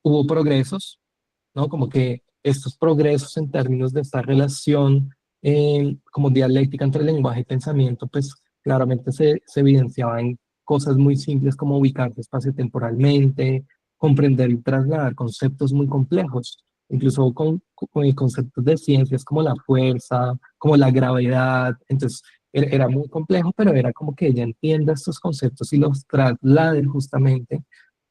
hubo progresos, ¿no? Como que estos progresos en términos de esta relación como dialéctica entre lenguaje y pensamiento, pues claramente se evidenciaba en cosas muy simples como ubicarse espaciotemporalmente, comprender y trasladar conceptos muy complejos, incluso con conceptos de ciencias como la fuerza, como la gravedad. Entonces, era muy complejo, pero era como que ella entienda estos conceptos y los traslade justamente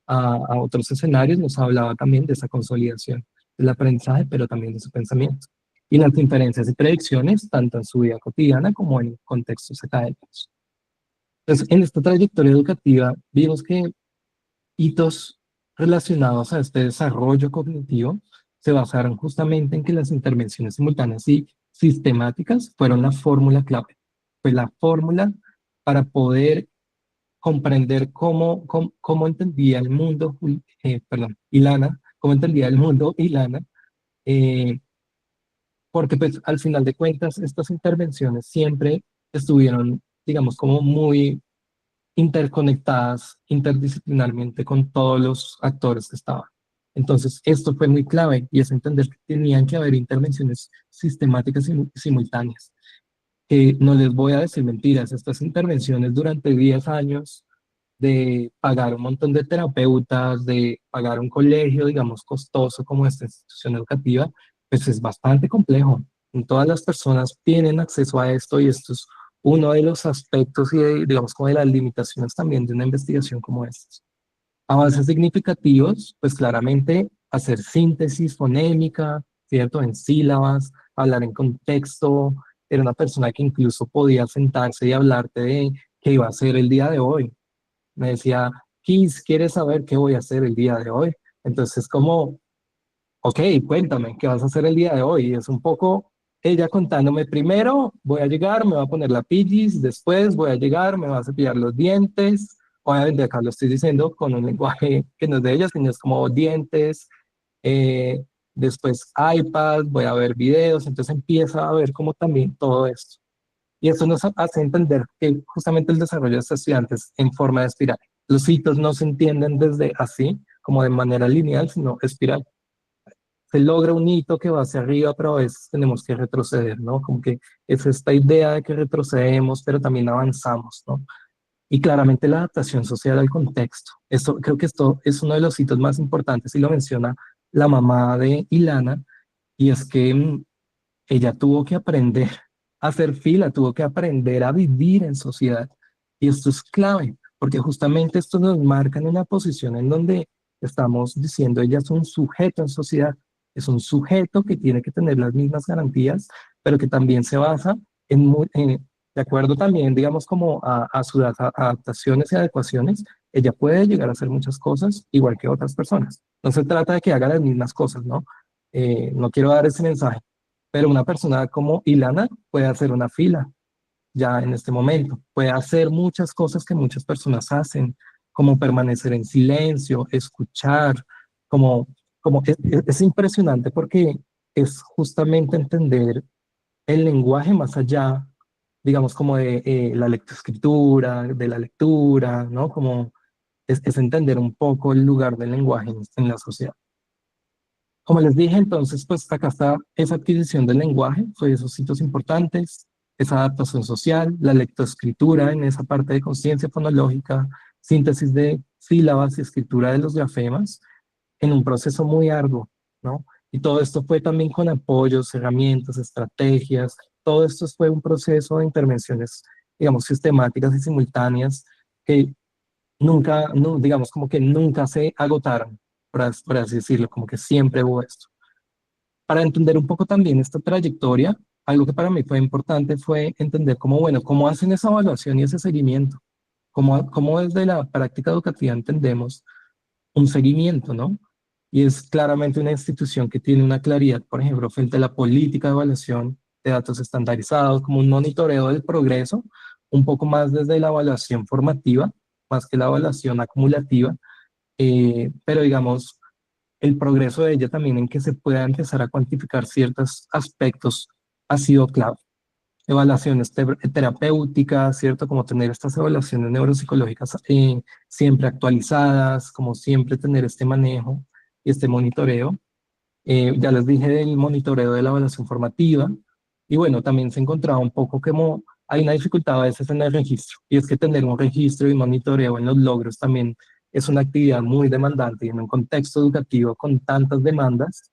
a otros escenarios. Nos hablaba también de esa consolidación del aprendizaje, pero también de su pensamiento. Y las inferencias y predicciones, tanto en su vida cotidiana como en contextos académicos. Entonces, en esta trayectoria educativa vimos que hitos relacionados a este desarrollo cognitivo se basaron justamente en que las intervenciones simultáneas y sistemáticas fueron la fórmula clave. Fue la fórmula para poder comprender cómo entendía el mundo, perdón, Ilana, cómo entendía el mundo Ilana, eh, porque pues al final de cuentas estas intervenciones siempre estuvieron, digamos, como muy interconectadas interdisciplinarmente con todos los actores que estaban. Entonces, esto fue muy clave y es entender que tenían que haber intervenciones sistemáticas y simultáneas. No les voy a decir mentiras, estas intervenciones durante 10 años de pagar un montón de terapeutas, de pagar un colegio, digamos, costoso como esta institución educativa, pues es bastante complejo. No todas las personas tienen acceso a esto y esto es uno de los aspectos y digamos como de las limitaciones también de una investigación como esta. Avances significativos, pues claramente hacer síntesis fonémica, ¿cierto? En sílabas, hablar en contexto. Era una persona que incluso podía sentarse y hablarte de qué iba a hacer el día de hoy. Me decía, Kiss, ¿quieres saber qué voy a hacer el día de hoy? Entonces, como, ok, cuéntame, ¿qué vas a hacer el día de hoy? Y es un poco ella contándome, primero voy a llegar, me va a poner la pijis, después voy a llegar, me va a cepillar los dientes. Obviamente acá lo estoy diciendo con un lenguaje que no es de ella, sino es como dientes, eh, después iPad, voy a ver videos, entonces empieza a ver como también todo esto. Y eso nos hace entender que justamente el desarrollo de estos estudiantes en forma de espiral. Los hitos no se entienden desde así, como de manera lineal, sino espiral. Se logra un hito que va hacia arriba, pero a veces tenemos que retroceder, ¿no? Como que es esta idea de que retrocedemos, pero también avanzamos, ¿no? Y claramente la adaptación social al contexto. Esto, creo que esto es uno de los hitos más importantes y lo menciona la mamá de Ilana, y es que ella tuvo que aprender a hacer fila, tuvo que aprender a vivir en sociedad. Y esto es clave, porque justamente esto nos marca en una posición en donde estamos diciendo, ella es un sujeto en sociedad, es un sujeto que tiene que tener las mismas garantías, pero que también se basa de acuerdo también, digamos, como a sus adaptaciones y adecuaciones, ella puede llegar a hacer muchas cosas igual que otras personas. No se trata de que haga las mismas cosas, ¿no? No quiero dar ese mensaje, pero una persona como Ilana puede hacer una fila ya en este momento, puede hacer muchas cosas que muchas personas hacen, como permanecer en silencio, escuchar, como es impresionante porque es justamente entender el lenguaje más allá, digamos, como de la lectoescritura, de la lectura, ¿no? Como es entender un poco el lugar del lenguaje en la sociedad. Como les dije, entonces, pues acá está esa adquisición del lenguaje, son esos hitos importantes, esa adaptación social, la lectoescritura en esa parte de conciencia fonológica, síntesis de sílabas y escritura de los grafemas, en un proceso muy arduo, ¿no? Y todo esto fue también con apoyos, herramientas, estrategias, todo esto fue un proceso de intervenciones, digamos, sistemáticas y simultáneas que nunca, no, digamos, como que nunca se agotaron, por así decirlo, como que siempre hubo esto. Para entender un poco también esta trayectoria, algo que para mí fue importante fue entender cómo, bueno, cómo hacen esa evaluación y ese seguimiento, cómo desde la práctica educativa entendemos un seguimiento, ¿no? Y es claramente una institución que tiene una claridad, por ejemplo, frente a la política de evaluación de datos estandarizados, como un monitoreo del progreso, un poco más desde la evaluación formativa, más que la evaluación acumulativa, pero digamos, el progreso de ella también en que se pueda empezar a cuantificar ciertos aspectos ha sido clave. Evaluaciones terapéuticas, ¿cierto? Como tener estas evaluaciones neuropsicológicas siempre actualizadas, como siempre tener este manejo y este monitoreo. Ya les dije del monitoreo de la evaluación formativa. Y bueno, también se encontraba un poco como hay una dificultad a veces en el registro, y es que tener un registro y monitoreo en los logros también es una actividad muy demandante y en un contexto educativo con tantas demandas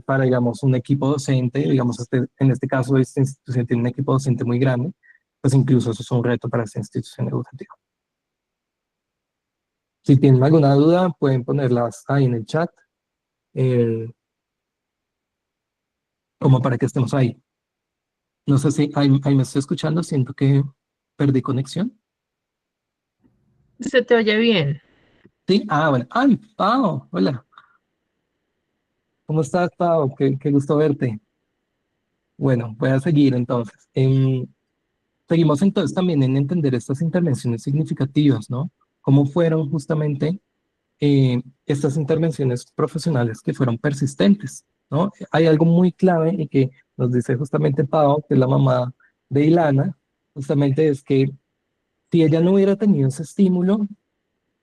para, digamos, un equipo docente, digamos, en este caso esta institución tiene un equipo docente muy grande, pues incluso eso es un reto para esta institución educativa. Si tienen alguna duda, pueden ponerlas ahí en el chat, eh, como para que estemos ahí. No sé si ahí me estoy escuchando, siento que perdí conexión. Se te oye bien. Sí, bueno. Ay, Pau, hola. ¿Cómo estás, Pau? Qué gusto verte. Bueno, voy a seguir entonces. Seguimos entonces también en entender estas intervenciones significativas, ¿no? ¿Cómo fueron justamente estas intervenciones profesionales que fueron persistentes, ¿no? Hay algo muy clave y que nos dice justamente Pau, que es la mamá de Ilana, justamente es que si ella no hubiera tenido ese estímulo,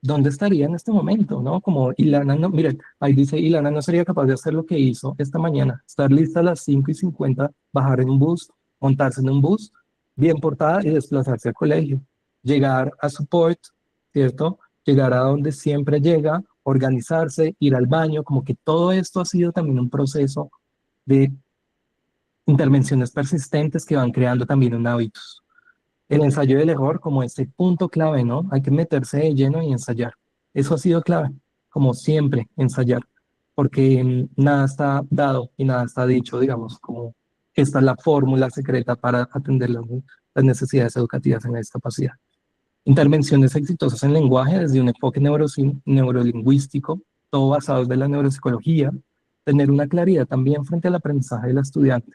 ¿dónde estaría en este momento? ¿No? Como Ilana, no, miren, ahí dice, Ilana no sería capaz de hacer lo que hizo esta mañana, estar lista a las 5:50, bajar en un bus, montarse en un bus, bien portada y desplazarse al colegio, llegar a support, ¿cierto? Llegar a donde siempre llega, organizarse, ir al baño, como que todo esto ha sido también un proceso de intervenciones persistentes que van creando también un hábitos. El ensayo del error como ese punto clave, ¿no? Hay que meterse de lleno y ensayar. Eso ha sido clave, como siempre, ensayar, porque nada está dado y nada está dicho, digamos, como esta es la fórmula secreta para atender las necesidades educativas en la discapacidad. Intervenciones exitosas en lenguaje desde un enfoque neurolingüístico, todo basado desde la neuropsicología, tener una claridad también frente al aprendizaje del estudiante.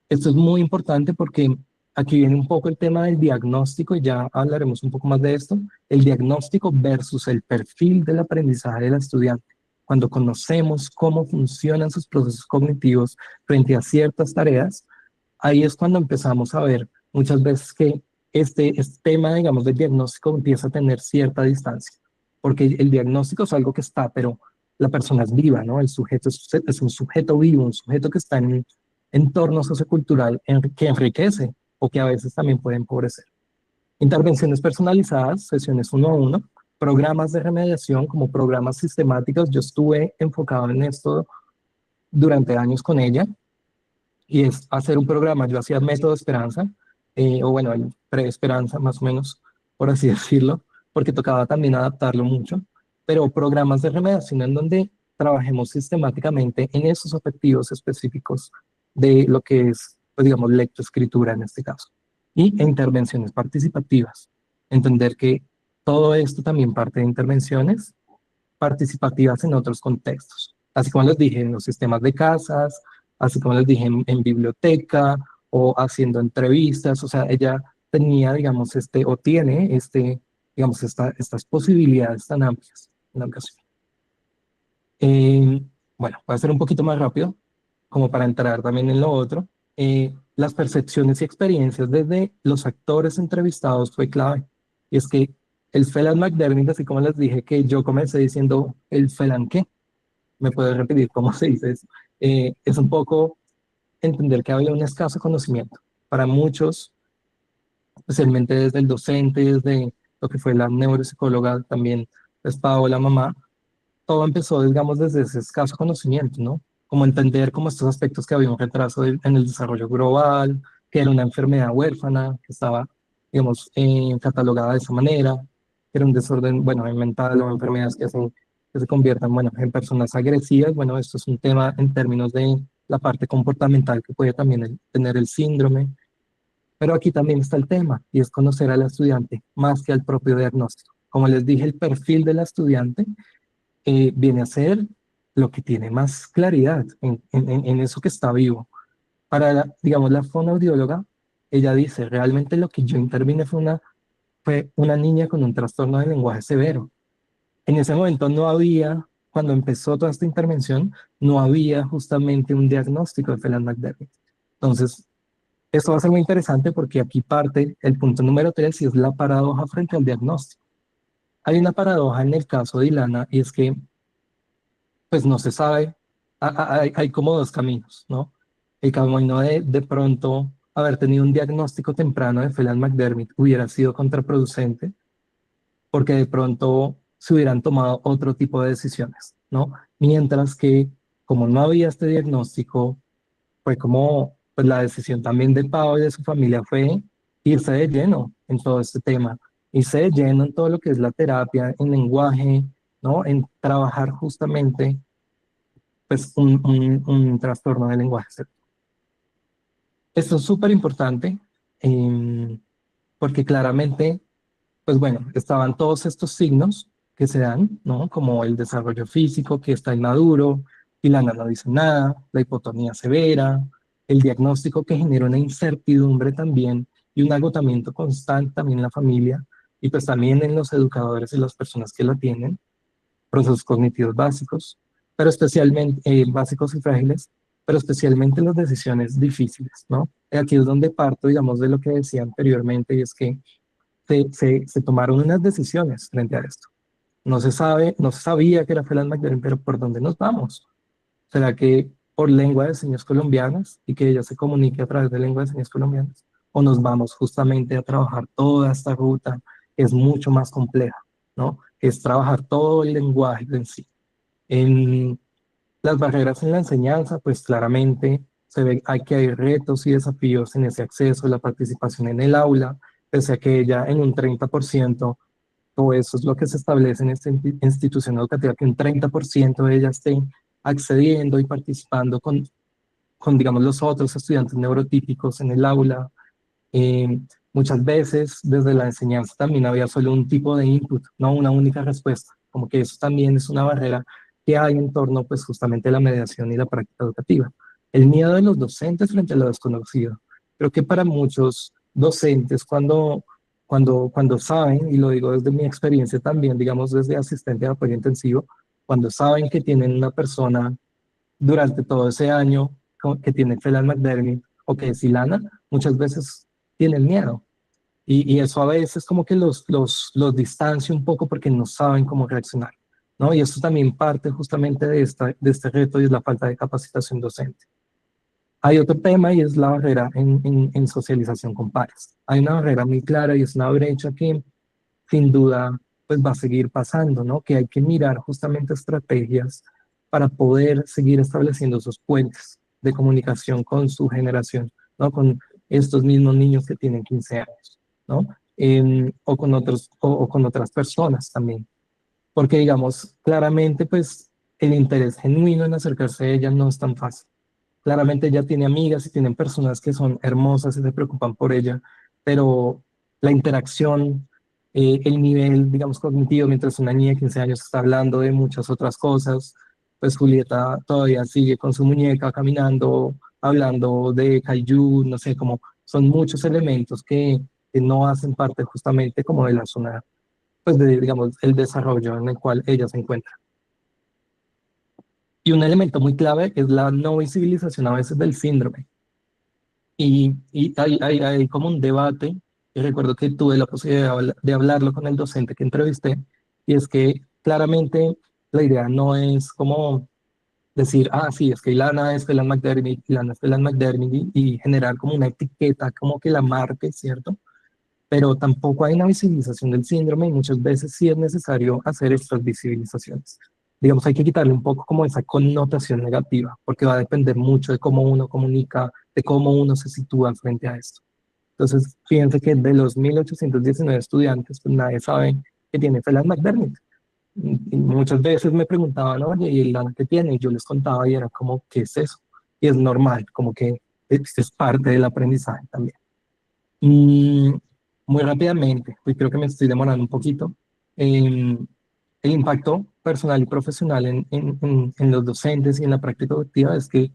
Esto es muy importante porque aquí viene un poco el tema del diagnóstico y ya hablaremos un poco más de esto, el diagnóstico versus el perfil del aprendizaje del estudiante. Cuando conocemos cómo funcionan sus procesos cognitivos frente a ciertas tareas, ahí es cuando empezamos a ver muchas veces que este tema, digamos, del diagnóstico empieza a tener cierta distancia, porque el diagnóstico es algo que está, pero la persona es viva, ¿no? El sujeto es un sujeto vivo, un sujeto que está en un entorno sociocultural que enriquece o que a veces también puede empobrecer. Intervenciones personalizadas, sesiones uno a uno, programas de remediación como programas sistemáticos. Yo estuve enfocado en esto durante años con ella, y es hacer un programa. Yo hacía método Esperanza, o bueno, el pre-Esperanza más o menos, por así decirlo, porque tocaba también adaptarlo mucho, pero programas de remediación en donde trabajemos sistemáticamente en esos objetivos específicos de lo que es, pues digamos, lectoescritura en este caso. Y intervenciones participativas. Entender que todo esto también parte de intervenciones participativas en otros contextos. Así como les dije, en los sistemas de casas, así como les dije, en biblioteca o haciendo entrevistas. O sea, ella tenía, digamos, o tiene, digamos, estas posibilidades tan amplias en la ocasión. Bueno, voy a ser un poquito más rápido, como para entrar también en lo otro. Las percepciones y experiencias desde los actores entrevistados fue clave. Y es que el Phelan McDermott, así como les dije, que yo comencé diciendo el Phelan qué, ¿me puedes repetir cómo se dice eso? Es un poco entender que había un escaso conocimiento. Para muchos, especialmente desde el docente, desde lo que fue la neuropsicóloga, también pues Paola, mamá, todo empezó, digamos, desde ese escaso conocimiento, ¿no? Como entender como estos aspectos que había un retraso en el desarrollo global, que era una enfermedad huérfana, que estaba, digamos, catalogada de esa manera, que era un desorden, bueno, mental o enfermedades que hacen que se conviertan, bueno, en personas agresivas. Bueno, esto es un tema en términos de la parte comportamental que puede también tener el síndrome. Pero aquí también está el tema, y es conocer al estudiante más que al propio diagnóstico. Como les dije, el perfil del estudiante viene a ser lo que tiene más claridad en eso que está vivo. Para, digamos, la fonoaudióloga, ella dice, realmente lo que yo intervine fue una niña con un trastorno de lenguaje severo. En ese momento no había, cuando empezó toda esta intervención, no había justamente un diagnóstico de Phelan-McDermid. Entonces, esto va a ser muy interesante porque aquí parte el punto número 3 y es la paradoja frente al diagnóstico. Hay una paradoja en el caso de Ilana y es que pues no se sabe, hay como dos caminos, ¿no? El camino de pronto haber tenido un diagnóstico temprano de Phelan-McDermid hubiera sido contraproducente porque de pronto se hubieran tomado otro tipo de decisiones, ¿no? Mientras que como no había este diagnóstico, fue como, pues la decisión también de Pau y de su familia fue irse de lleno en todo este tema, irse de lleno en todo lo que es la terapia, en lenguaje, ¿no? En trabajar justamente, pues, un trastorno de lenguaje. Esto es súper importante porque claramente, pues bueno, estaban todos estos signos que se dan, ¿no? Como el desarrollo físico que está inmaduro, y la no dice nada, la hipotonía severa, el diagnóstico que genera una incertidumbre también y un agotamiento constante también en la familia y pues también en los educadores y las personas que la tienen, procesos cognitivos básicos, pero especialmente básicos y frágiles, pero especialmente las decisiones difíciles, ¿no? Aquí es donde parto, digamos, de lo que decía anteriormente y es que se tomaron unas decisiones frente a esto. No se sabe, no se sabía que era Phelan-McDermid, pero ¿por dónde nos vamos? ¿Será que por lengua de señas colombianas y que ella se comunique a través de lengua de señas colombianas? ¿O nos vamos justamente a trabajar toda esta ruta que es mucho más compleja, ¿no? Es trabajar todo el lenguaje en sí. En las barreras en la enseñanza, pues claramente se ve hay que hay retos y desafíos en ese acceso, la participación en el aula, pese a que ella en un 30%, o eso es lo que se establece en esta institución educativa, que un 30% de ellas esté accediendo y participando con, digamos, los otros estudiantes neurotípicos en el aula. Eh, Muchas veces desde la enseñanza también había solo un tipo de input, no una única respuesta, como que eso también es una barrera que hay en torno pues justamente a la mediación y la práctica educativa. El miedo de los docentes frente a lo desconocido. Creo que para muchos docentes cuando saben, y lo digo desde mi experiencia también, digamos desde asistente de apoyo intensivo, cuando saben que tienen una persona durante todo ese año que tiene Phelan-McDermid o que es Ilana, muchas veces tienen miedo. Y eso a veces como que los distancia un poco porque no saben cómo reaccionar, ¿no? Y eso también parte justamente de este reto y es la falta de capacitación docente. Hay otro tema y es la barrera en socialización con pares. Hay una barrera muy clara y es una brecha que sin duda pues va a seguir pasando, ¿no? Que hay que mirar justamente estrategias para poder seguir estableciendo esos puentes de comunicación con su generación, ¿no? Con estos mismos niños que tienen 15 años, ¿no? O con otros, o con otras personas también. Porque digamos, claramente pues el interés genuino en acercarse a ella no es tan fácil. Claramente ella tiene amigas y tienen personas que son hermosas y se preocupan por ella, pero la interacción, el nivel, digamos, cognitivo, mientras una niña de 15 años está hablando de muchas otras cosas, pues Julieta todavía sigue con su muñeca caminando, hablando de kaiju, no sé, como son muchos elementos que no hacen parte justamente como de la zona, pues de, digamos, el desarrollo en el cual ella se encuentra. Y un elemento muy clave es la no visibilización a veces del síndrome. Y hay como un debate, y recuerdo que tuve la posibilidad de hablarlo con el docente que entrevisté, y es que claramente la idea no es como decir, ah, sí, es que Ilana es Phelan-McDermid, Ilana es Phelan-McDermid, y generar como una etiqueta como que la marque, ¿cierto? Pero tampoco hay una visibilización del síndrome y muchas veces sí es necesario hacer estas visibilizaciones. digamos, hay que quitarle un poco como esa connotación negativa, porque va a depender mucho de cómo uno comunica, de cómo uno se sitúa frente a esto. Entonces, fíjense que de los 1819 estudiantes, pues nadie sabe que tiene Phelan McDermid. Y muchas veces me preguntaban, oye, ¿y el lana que tiene? Y yo les contaba y era como, ¿qué es eso? Y es normal, como que es parte del aprendizaje también. Y muy rápidamente, pues creo que me estoy demorando un poquito, em, el impacto personal y profesional en los docentes y en la práctica educativa es que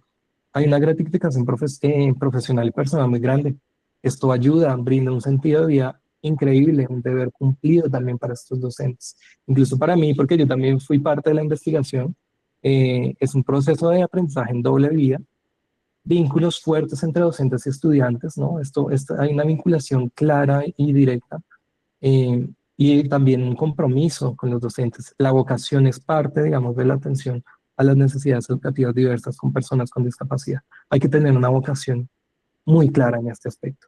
hay una gratificación profesional y personal muy grande. Esto ayuda, brinda un sentido de vida increíble, un deber cumplido también para estos docentes. Incluso para mí, porque yo también fui parte de la investigación, es un proceso de aprendizaje en doble vía, vínculos fuertes entre docentes y estudiantes, ¿no? Hay una vinculación clara y directa, y también un compromiso con los docentes. La vocación es parte, digamos, de la atención a las necesidades educativas diversas con personas con discapacidad. Hay que tener una vocación muy clara en este aspecto.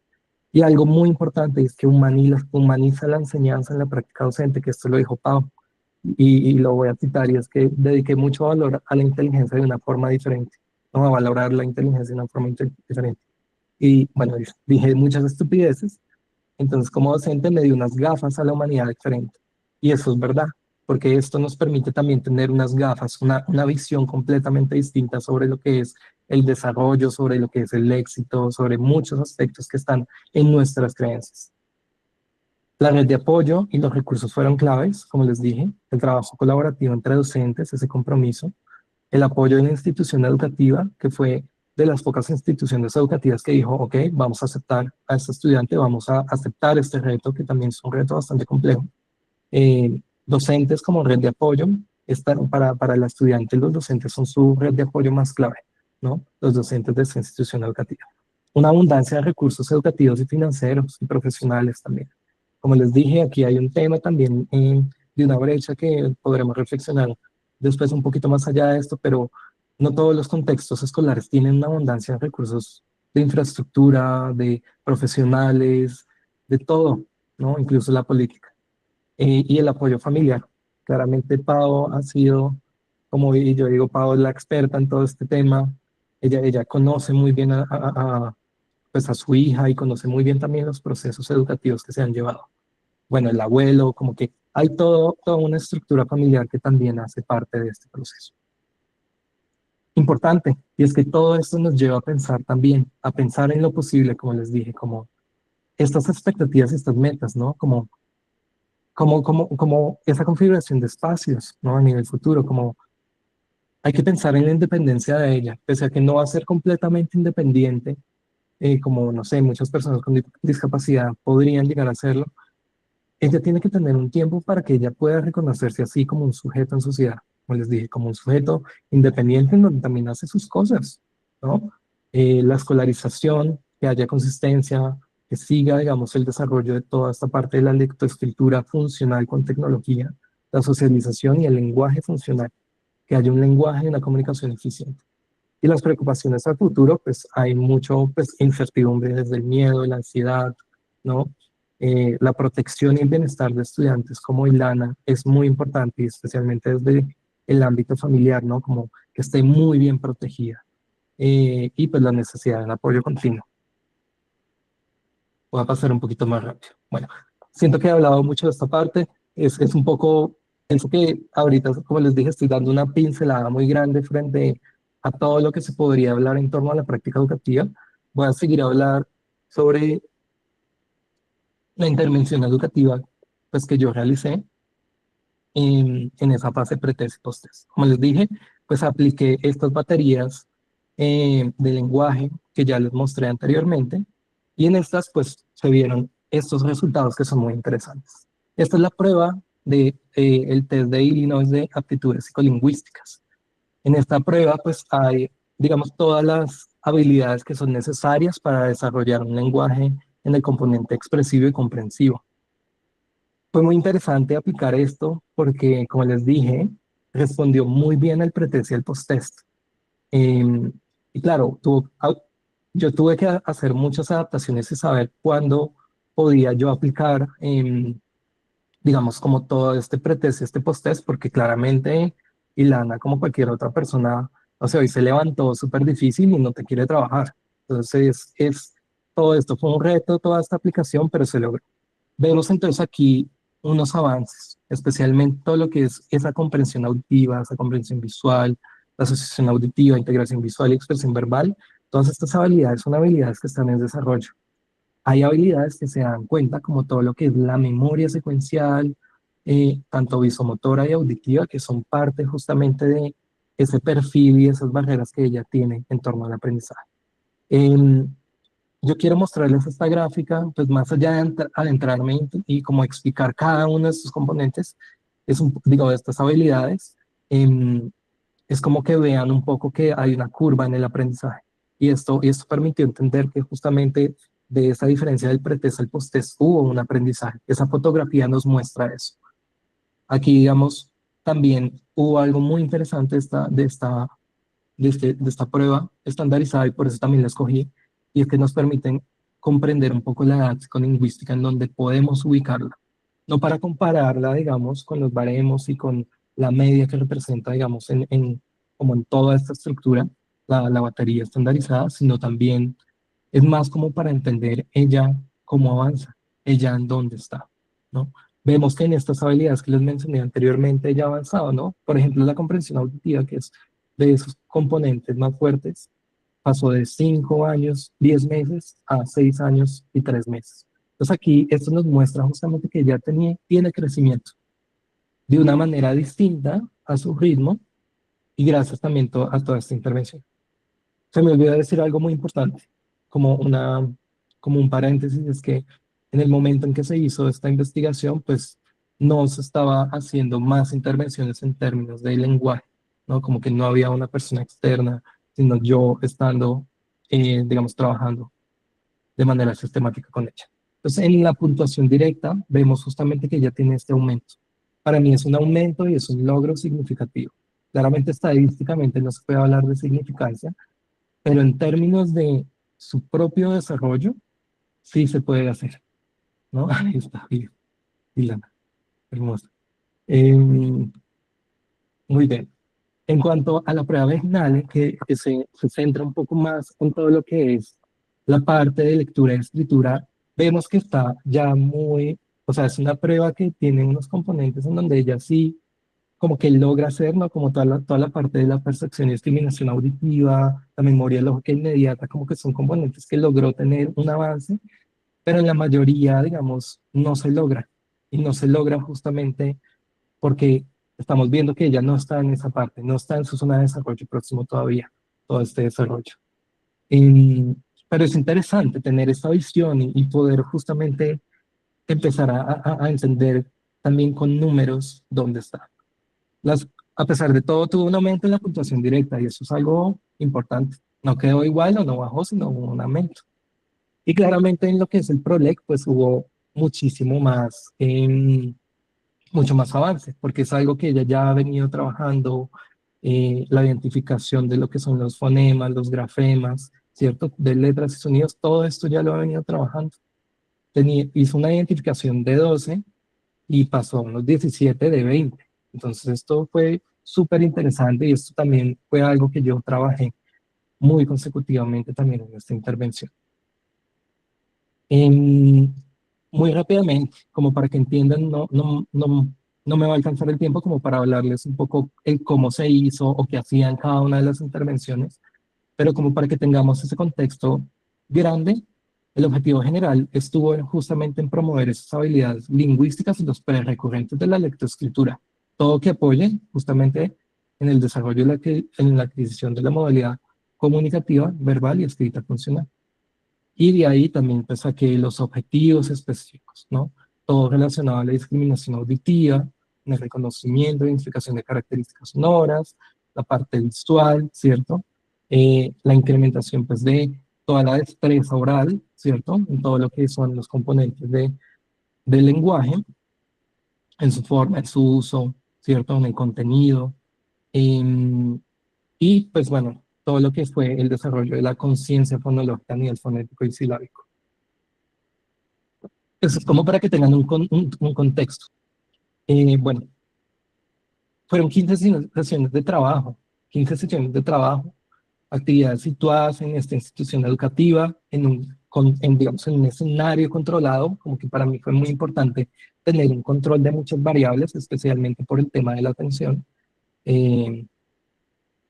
Y algo muy importante es que humaniza la enseñanza en la práctica docente, que esto lo dijo Pau, y lo voy a citar, y es que dediqué mucho valor a la inteligencia de una forma diferente, ¿no? A valorar la inteligencia de una forma diferente. Y bueno, dije muchas estupideces, entonces como docente le di unas gafas a la humanidad diferente. Y eso es verdad, porque esto nos permite también tener unas gafas, una visión completamente distinta sobre lo que es el desarrollo, sobre lo que es el éxito, sobre muchos aspectos que están en nuestras creencias. La red de apoyo y los recursos fueron claves, como les dije, el trabajo colaborativo entre docentes, ese compromiso, el apoyo de la institución educativa, que fue de las pocas instituciones educativas que dijo, ok, vamos a aceptar a este estudiante, vamos a aceptar este reto, que también es un reto bastante complejo. Docentes como red de apoyo, para el estudiante, los docentes son su red de apoyo más clave, ¿no? Los docentes de esta institución educativa. Una abundancia de recursos educativos y financieros y profesionales también. Como les dije, aquí hay un tema también de una brecha que podremos reflexionar después un poquito más allá de esto, pero no todos los contextos escolares tienen una abundancia de recursos de infraestructura, de profesionales, de todo, ¿no? Incluso la política. Y el apoyo familiar. Claramente Pau ha sido, como yo digo, Pau es la experta en todo este tema. Ella conoce muy bien pues a su hija y conoce muy bien también los procesos educativos que se han llevado. Bueno, el abuelo, como que hay toda una estructura familiar que también hace parte de este proceso. Importante, y es que todo esto nos lleva a pensar también, a pensar en lo posible, como les dije, como estas expectativas y estas metas, ¿no? Como esa configuración de espacios, ¿no? A nivel futuro, como hay que pensar en la independencia de ella, pese a que no va a ser completamente independiente, como, no sé, muchas personas con discapacidad podrían llegar a hacerlo. Ella tiene que tener un tiempo para que ella pueda reconocerse así como un sujeto en sociedad, como les dije, como un sujeto independiente en donde también hace sus cosas, ¿no? La escolarización, que haya consistencia, que siga, digamos, el desarrollo de toda esta parte de la lectoescritura funcional con tecnología, la socialización y el lenguaje funcional, que haya un lenguaje y una comunicación eficiente. Y las preocupaciones al futuro, pues hay mucho pues, incertidumbre desde el miedo, la ansiedad, ¿no? La protección y el bienestar de estudiantes como Ilana es muy importante, y especialmente desde el ámbito familiar, ¿no? Como que esté muy bien protegida. Y pues la necesidad de un apoyo continuo. Voy a pasar un poquito más rápido. Bueno, siento que he hablado mucho de esta parte. Es un poco, pienso que ahorita, como les dije, estoy dando una pincelada muy grande frente a todo lo que se podría hablar en torno a la práctica educativa. Voy a seguir a hablar sobre la intervención educativa pues, que yo realicé en esa fase pretest y post-test. Como les dije, pues apliqué estas baterías de lenguaje que ya les mostré anteriormente, y en estas pues se vieron estos resultados que son muy interesantes. Esta es la prueba de el test de Illinois de aptitudes psicolingüísticas. En esta prueba pues hay, digamos, todas las habilidades que son necesarias para desarrollar un lenguaje en el componente expresivo y comprensivo. Fue muy interesante aplicar esto porque, como les dije, respondió muy bien al pretest y al post-test. Y claro, yo tuve que hacer muchas adaptaciones y saber cuándo podía yo aplicar, digamos, como todo este pretest y este post-test, porque claramente y Lana, como cualquier otra persona, o sea, hoy se levantó súper difícil y no te quiere trabajar. Entonces, todo esto fue un reto, toda esta aplicación, pero se logró. Vemos entonces aquí unos avances, especialmente todo lo que es esa comprensión auditiva, esa comprensión visual, la asociación auditiva, integración visual y expresión verbal. Todas estas habilidades son habilidades que están en desarrollo. Hay habilidades que se dan cuenta, como todo lo que es la memoria secuencial, tanto visomotora y auditiva, que son parte justamente de ese perfil y esas barreras que ella tiene en torno al aprendizaje. Em, yo quiero mostrarles esta gráfica, pues más allá de adentrarme y como explicar cada uno de estos componentes, digo, de estas habilidades, em, es como que vean un poco que hay una curva en el aprendizaje. Y esto permitió entender que justamente de esa diferencia del pretest al posttest hubo un aprendizaje. Esa fotografía nos muestra eso. Aquí, digamos, también hubo algo muy interesante de esta prueba estandarizada, y por eso también la escogí, y es que nos permiten comprender un poco la edad psicolingüística en donde podemos ubicarla. No para compararla, digamos, con los baremos y con la media que representa, digamos, como en toda esta estructura, la batería estandarizada, sino también es más como para entender ella cómo avanza, ella en dónde está, ¿no? Vemos que en estas habilidades que les mencioné anteriormente ella ha avanzado, ¿no? Por ejemplo, la comprensión auditiva, que es de esos componentes más fuertes, pasó de 5 años, 10 meses a 6 años y 3 meses. Entonces aquí esto nos muestra justamente que ella tiene crecimiento de una manera distinta a su ritmo y gracias también a toda esta intervención. Se me olvidó decir algo muy importante, como, como un paréntesis, es que en el momento en que se hizo esta investigación, pues no se estaba haciendo más intervenciones en términos de lenguaje, ¿no? Como que no había una persona externa, sino yo estando, digamos, trabajando de manera sistemática con ella. Entonces, en la puntuación directa, vemos justamente que ella tiene este aumento. Para mí es un aumento y es un logro significativo. Claramente, estadísticamente no se puede hablar de significancia, pero en términos de su propio desarrollo, sí se puede hacer, ¿no? Ahí está, Ilana, hermosa. Muy bien. En cuanto a la prueba Vignale, que se centra un poco más en todo lo que es la parte de lectura y escritura, vemos que está ya muy, o sea, es una prueba que tiene unos componentes en donde ella sí como que logra hacer, ¿no? Como toda la parte de la percepción y discriminación auditiva, la memoria lógica inmediata, como que son componentes que logró tener un avance, pero en la mayoría, digamos, no se logra. Y no se logra justamente porque estamos viendo que ella no está en esa parte, no está en su zona de desarrollo próximo todavía, todo este desarrollo. Em, pero es interesante tener esta visión y poder justamente empezar a entender también con números dónde está. A pesar de todo, tuvo un aumento en la puntuación directa y eso es algo importante. No quedó igual o no bajó, sino hubo un aumento. Y claramente en lo que es el PROLEC, pues hubo muchísimo más, mucho más avance, porque es algo que ella ya ha venido trabajando, la identificación de lo que son los fonemas, los grafemas, ¿cierto? De letras y sonidos, todo esto ya lo ha venido trabajando. Hizo una identificación de 12 y pasó a unos 17 de 20. Entonces esto fue súper interesante y esto también fue algo que yo trabajé muy consecutivamente también en esta intervención. En- Muy rápidamente, como para que entiendan, no me va a alcanzar el tiempo como para hablarles un poco el cómo se hizo o qué hacían cada una de las intervenciones, pero como para que tengamos ese contexto grande, el objetivo general estuvo justamente en promover esas habilidades lingüísticas y los prerecurrentes de la lectoescritura, todo que apoye justamente en el desarrollo en la adquisición de la modalidad comunicativa, verbal y escrita funcional. Y de ahí también pues saqué los objetivos específicos, ¿no? Todo relacionado a la discriminación auditiva, en el reconocimiento e identificación de características sonoras, la parte visual, ¿cierto? La incrementación pues de toda la destreza oral, ¿cierto? En todo lo que son los componentes del lenguaje, en su forma, en su uso, ¿cierto? En el contenido. em, y pues bueno, todo lo que fue el desarrollo de la conciencia fonológica a nivel fonético y silábico. Eso es como para que tengan un contexto. Bueno, fueron 15 sesiones de trabajo, 15 sesiones de trabajo, actividades situadas en esta institución educativa, digamos, en un escenario controlado, como que para mí fue muy importante tener un control de muchas variables, especialmente por el tema de la atención, eh,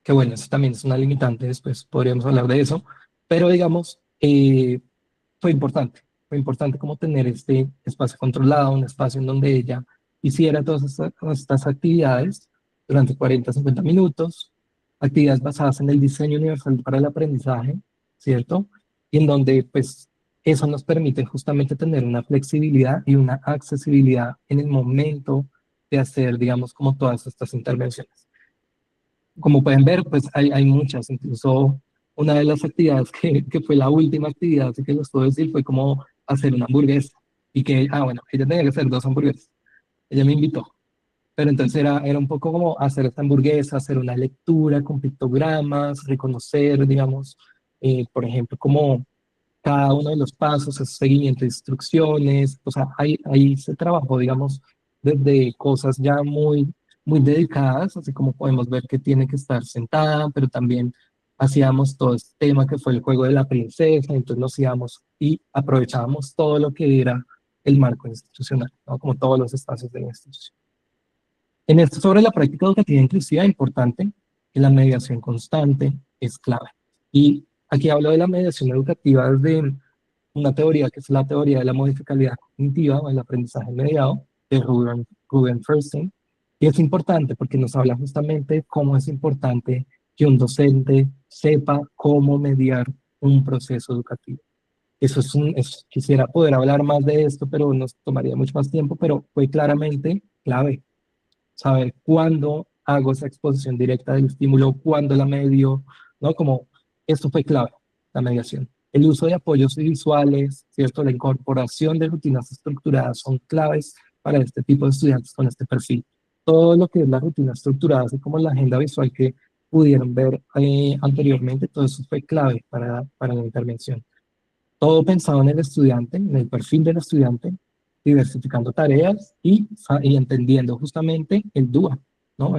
que bueno, eso también es una limitante, después podríamos hablar de eso, pero digamos, fue importante como tener este espacio controlado, un espacio en donde ella hiciera todas estas actividades durante 40, 50 minutos, actividades basadas en el diseño universal para el aprendizaje, ¿cierto? Y en donde pues eso nos permite justamente tener una flexibilidad y una accesibilidad en el momento de hacer, digamos, como todas estas intervenciones. Como pueden ver, pues hay muchas, incluso una de las actividades que fue la última actividad, así que les puedo decir, fue como hacer una hamburguesa. Y que, bueno, ella tenía que hacer 2 hamburguesas. Ella me invitó. Pero entonces era un poco como hacer esta hamburguesa, hacer una lectura con pictogramas, reconocer, digamos, por ejemplo, como cada uno de los pasos, ese seguimiento de instrucciones, o sea, ahí se trabajó, digamos, desde cosas ya muy dedicadas, así como podemos ver que tiene que estar sentada, pero también hacíamos todo este tema que fue el juego de la princesa, entonces nos íbamos y aprovechábamos todo lo que era el marco institucional, ¿no? Como todos los espacios de la institución. En esto sobre la práctica educativa inclusiva, es importante que la mediación constante es clave. Y aquí hablo de la mediación educativa desde una teoría que es la teoría de la modificabilidad cognitiva o el aprendizaje mediado de Ruben Feuerstein. Y es importante porque nos habla justamente de cómo es importante que un docente sepa cómo mediar un proceso educativo. Quisiera poder hablar más de esto, pero nos tomaría mucho más tiempo, pero fue claramente clave saber cuándo hago esa exposición directa del estímulo, cuándo la medio, ¿no? Como esto fue clave, la mediación. El uso de apoyos visuales, ¿cierto? La incorporación de rutinas estructuradas son claves para este tipo de estudiantes con este perfil. Todo lo que es la rutina estructurada, así como la agenda visual que pudieron ver anteriormente, todo eso fue clave para la intervención. Todo pensado en el estudiante, en el perfil del estudiante, diversificando tareas y entendiendo justamente el DUA, ¿no?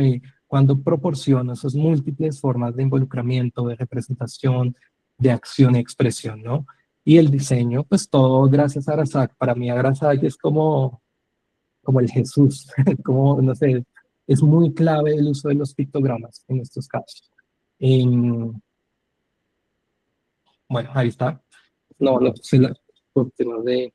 Cuando proporciona esas múltiples formas de involucramiento, de representación, de acción y expresión, ¿no? Y el diseño, pues todo gracias a Arasak. Para mí Arasak es como el Jesús, como, no sé, es muy clave el uso de los pictogramas en estos casos. Bueno, ahí está. No, no puse por temas de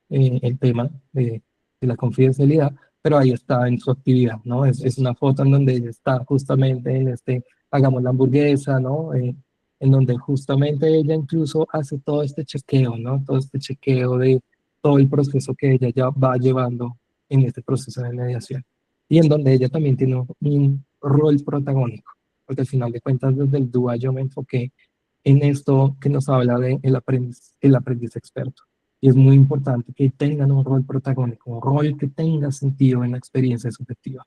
el tema de la confidencialidad, pero ahí está en su actividad, ¿no? Es una foto en donde ella está justamente en hagamos la hamburguesa, ¿no? En donde justamente ella incluso hace todo este chequeo, ¿no? Todo este chequeo de todo el proceso que ella ya va llevando en este proceso de mediación. Y en donde ella también tiene un rol protagónico, porque al final de cuentas desde el DUA yo me enfoqué en esto que nos habla de el aprendiz experto. Y es muy importante que tengan un rol protagónico, un rol que tenga sentido en la experiencia subjetiva.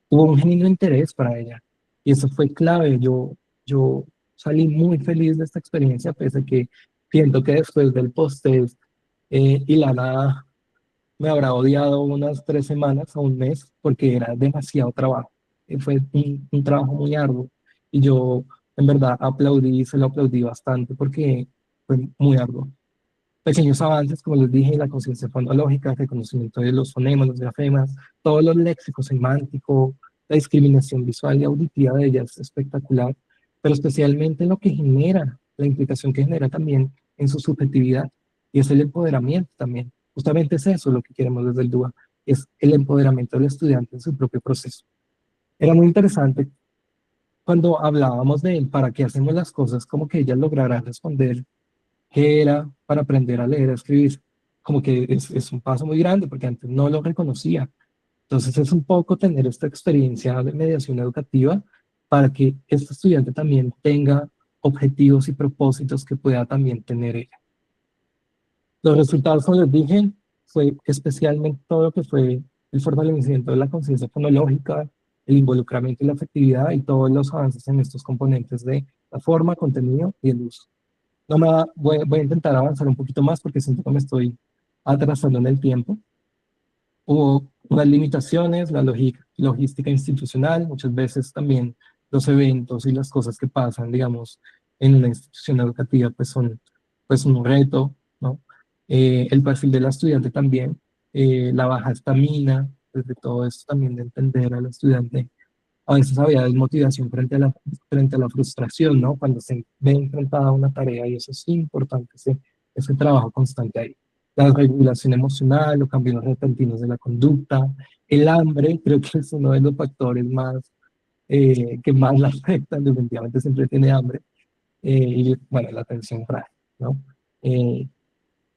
Hubo un genuino interés para ella y eso fue clave. Yo salí muy feliz de esta experiencia, pese a que siento que después del post-test, Ilana me habrá odiado unas 3 semanas o un mes porque era demasiado trabajo. Fue un trabajo muy arduo y yo en verdad aplaudí, se lo aplaudí bastante porque fue muy arduo. Pequeños avances, como les dije, la conciencia fonológica, el reconocimiento de los fonemas, los grafemas, todos los léxicos semánticos, la discriminación visual y auditiva de ella es espectacular, pero especialmente lo que genera, la implicación que genera también en su subjetividad, y es el empoderamiento también. Justamente es eso lo que queremos desde el DUA, es el empoderamiento del estudiante en su propio proceso. Era muy interesante cuando hablábamos de para qué hacemos las cosas, como que ella lograra responder que era para aprender a leer, a escribir. Como que es un paso muy grande porque antes no lo reconocía. Entonces es un poco tener esta experiencia de mediación educativa para que este estudiante también tenga objetivos y propósitos que pueda también tener ella. Los resultados, como les dije, fue especialmente todo lo que fue el fortalecimiento de la conciencia fonológica, el involucramiento y la afectividad y todos los avances en estos componentes de la forma, contenido y el uso. No me voy a intentar avanzar un poquito más porque siento que me estoy atrasando en el tiempo. hubo unas limitaciones, la logística institucional, muchas veces también los eventos y las cosas que pasan, digamos, en una institución educativa, pues son pues un reto, ¿no? El perfil de la estudiante también, la baja estamina, desde todo esto también de entender al estudiante. A veces había desmotivación frente a la frustración, ¿no? Cuando se ve enfrentada a una tarea y eso es importante, ese trabajo constante ahí. La regulación emocional, los cambios repentinos de la conducta, el hambre, creo que es uno de los factores más, que más la afectan, definitivamente siempre tiene hambre, y bueno, la atención frágil, ¿no? Eh,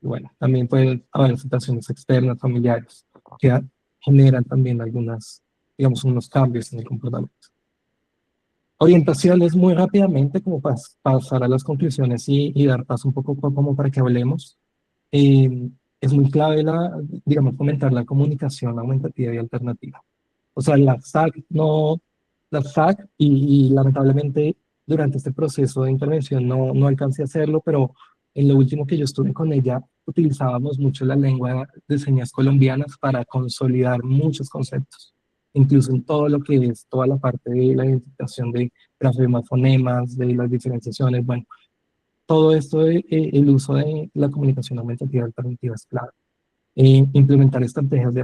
bueno, también pueden haber situaciones externas, familiares, que generan también algunas, digamos, unos cambios en el comportamiento. Orientaciones muy rápidamente, como para pasar a las conclusiones y dar paso un poco como para que hablemos. Es muy clave digamos, fomentar la comunicación aumentativa y alternativa. O sea, la SAC y lamentablemente durante este proceso de intervención no alcancé a hacerlo, pero en lo último que yo estuve con ella, utilizábamos mucho la lengua de señas colombianas para consolidar muchos conceptos, incluso en todo lo que es toda la parte de la identificación de grafemas, fonemas, de las diferenciaciones, bueno, todo esto, el uso de la comunicación aumentativa alternativa es clave. Implementar estrategias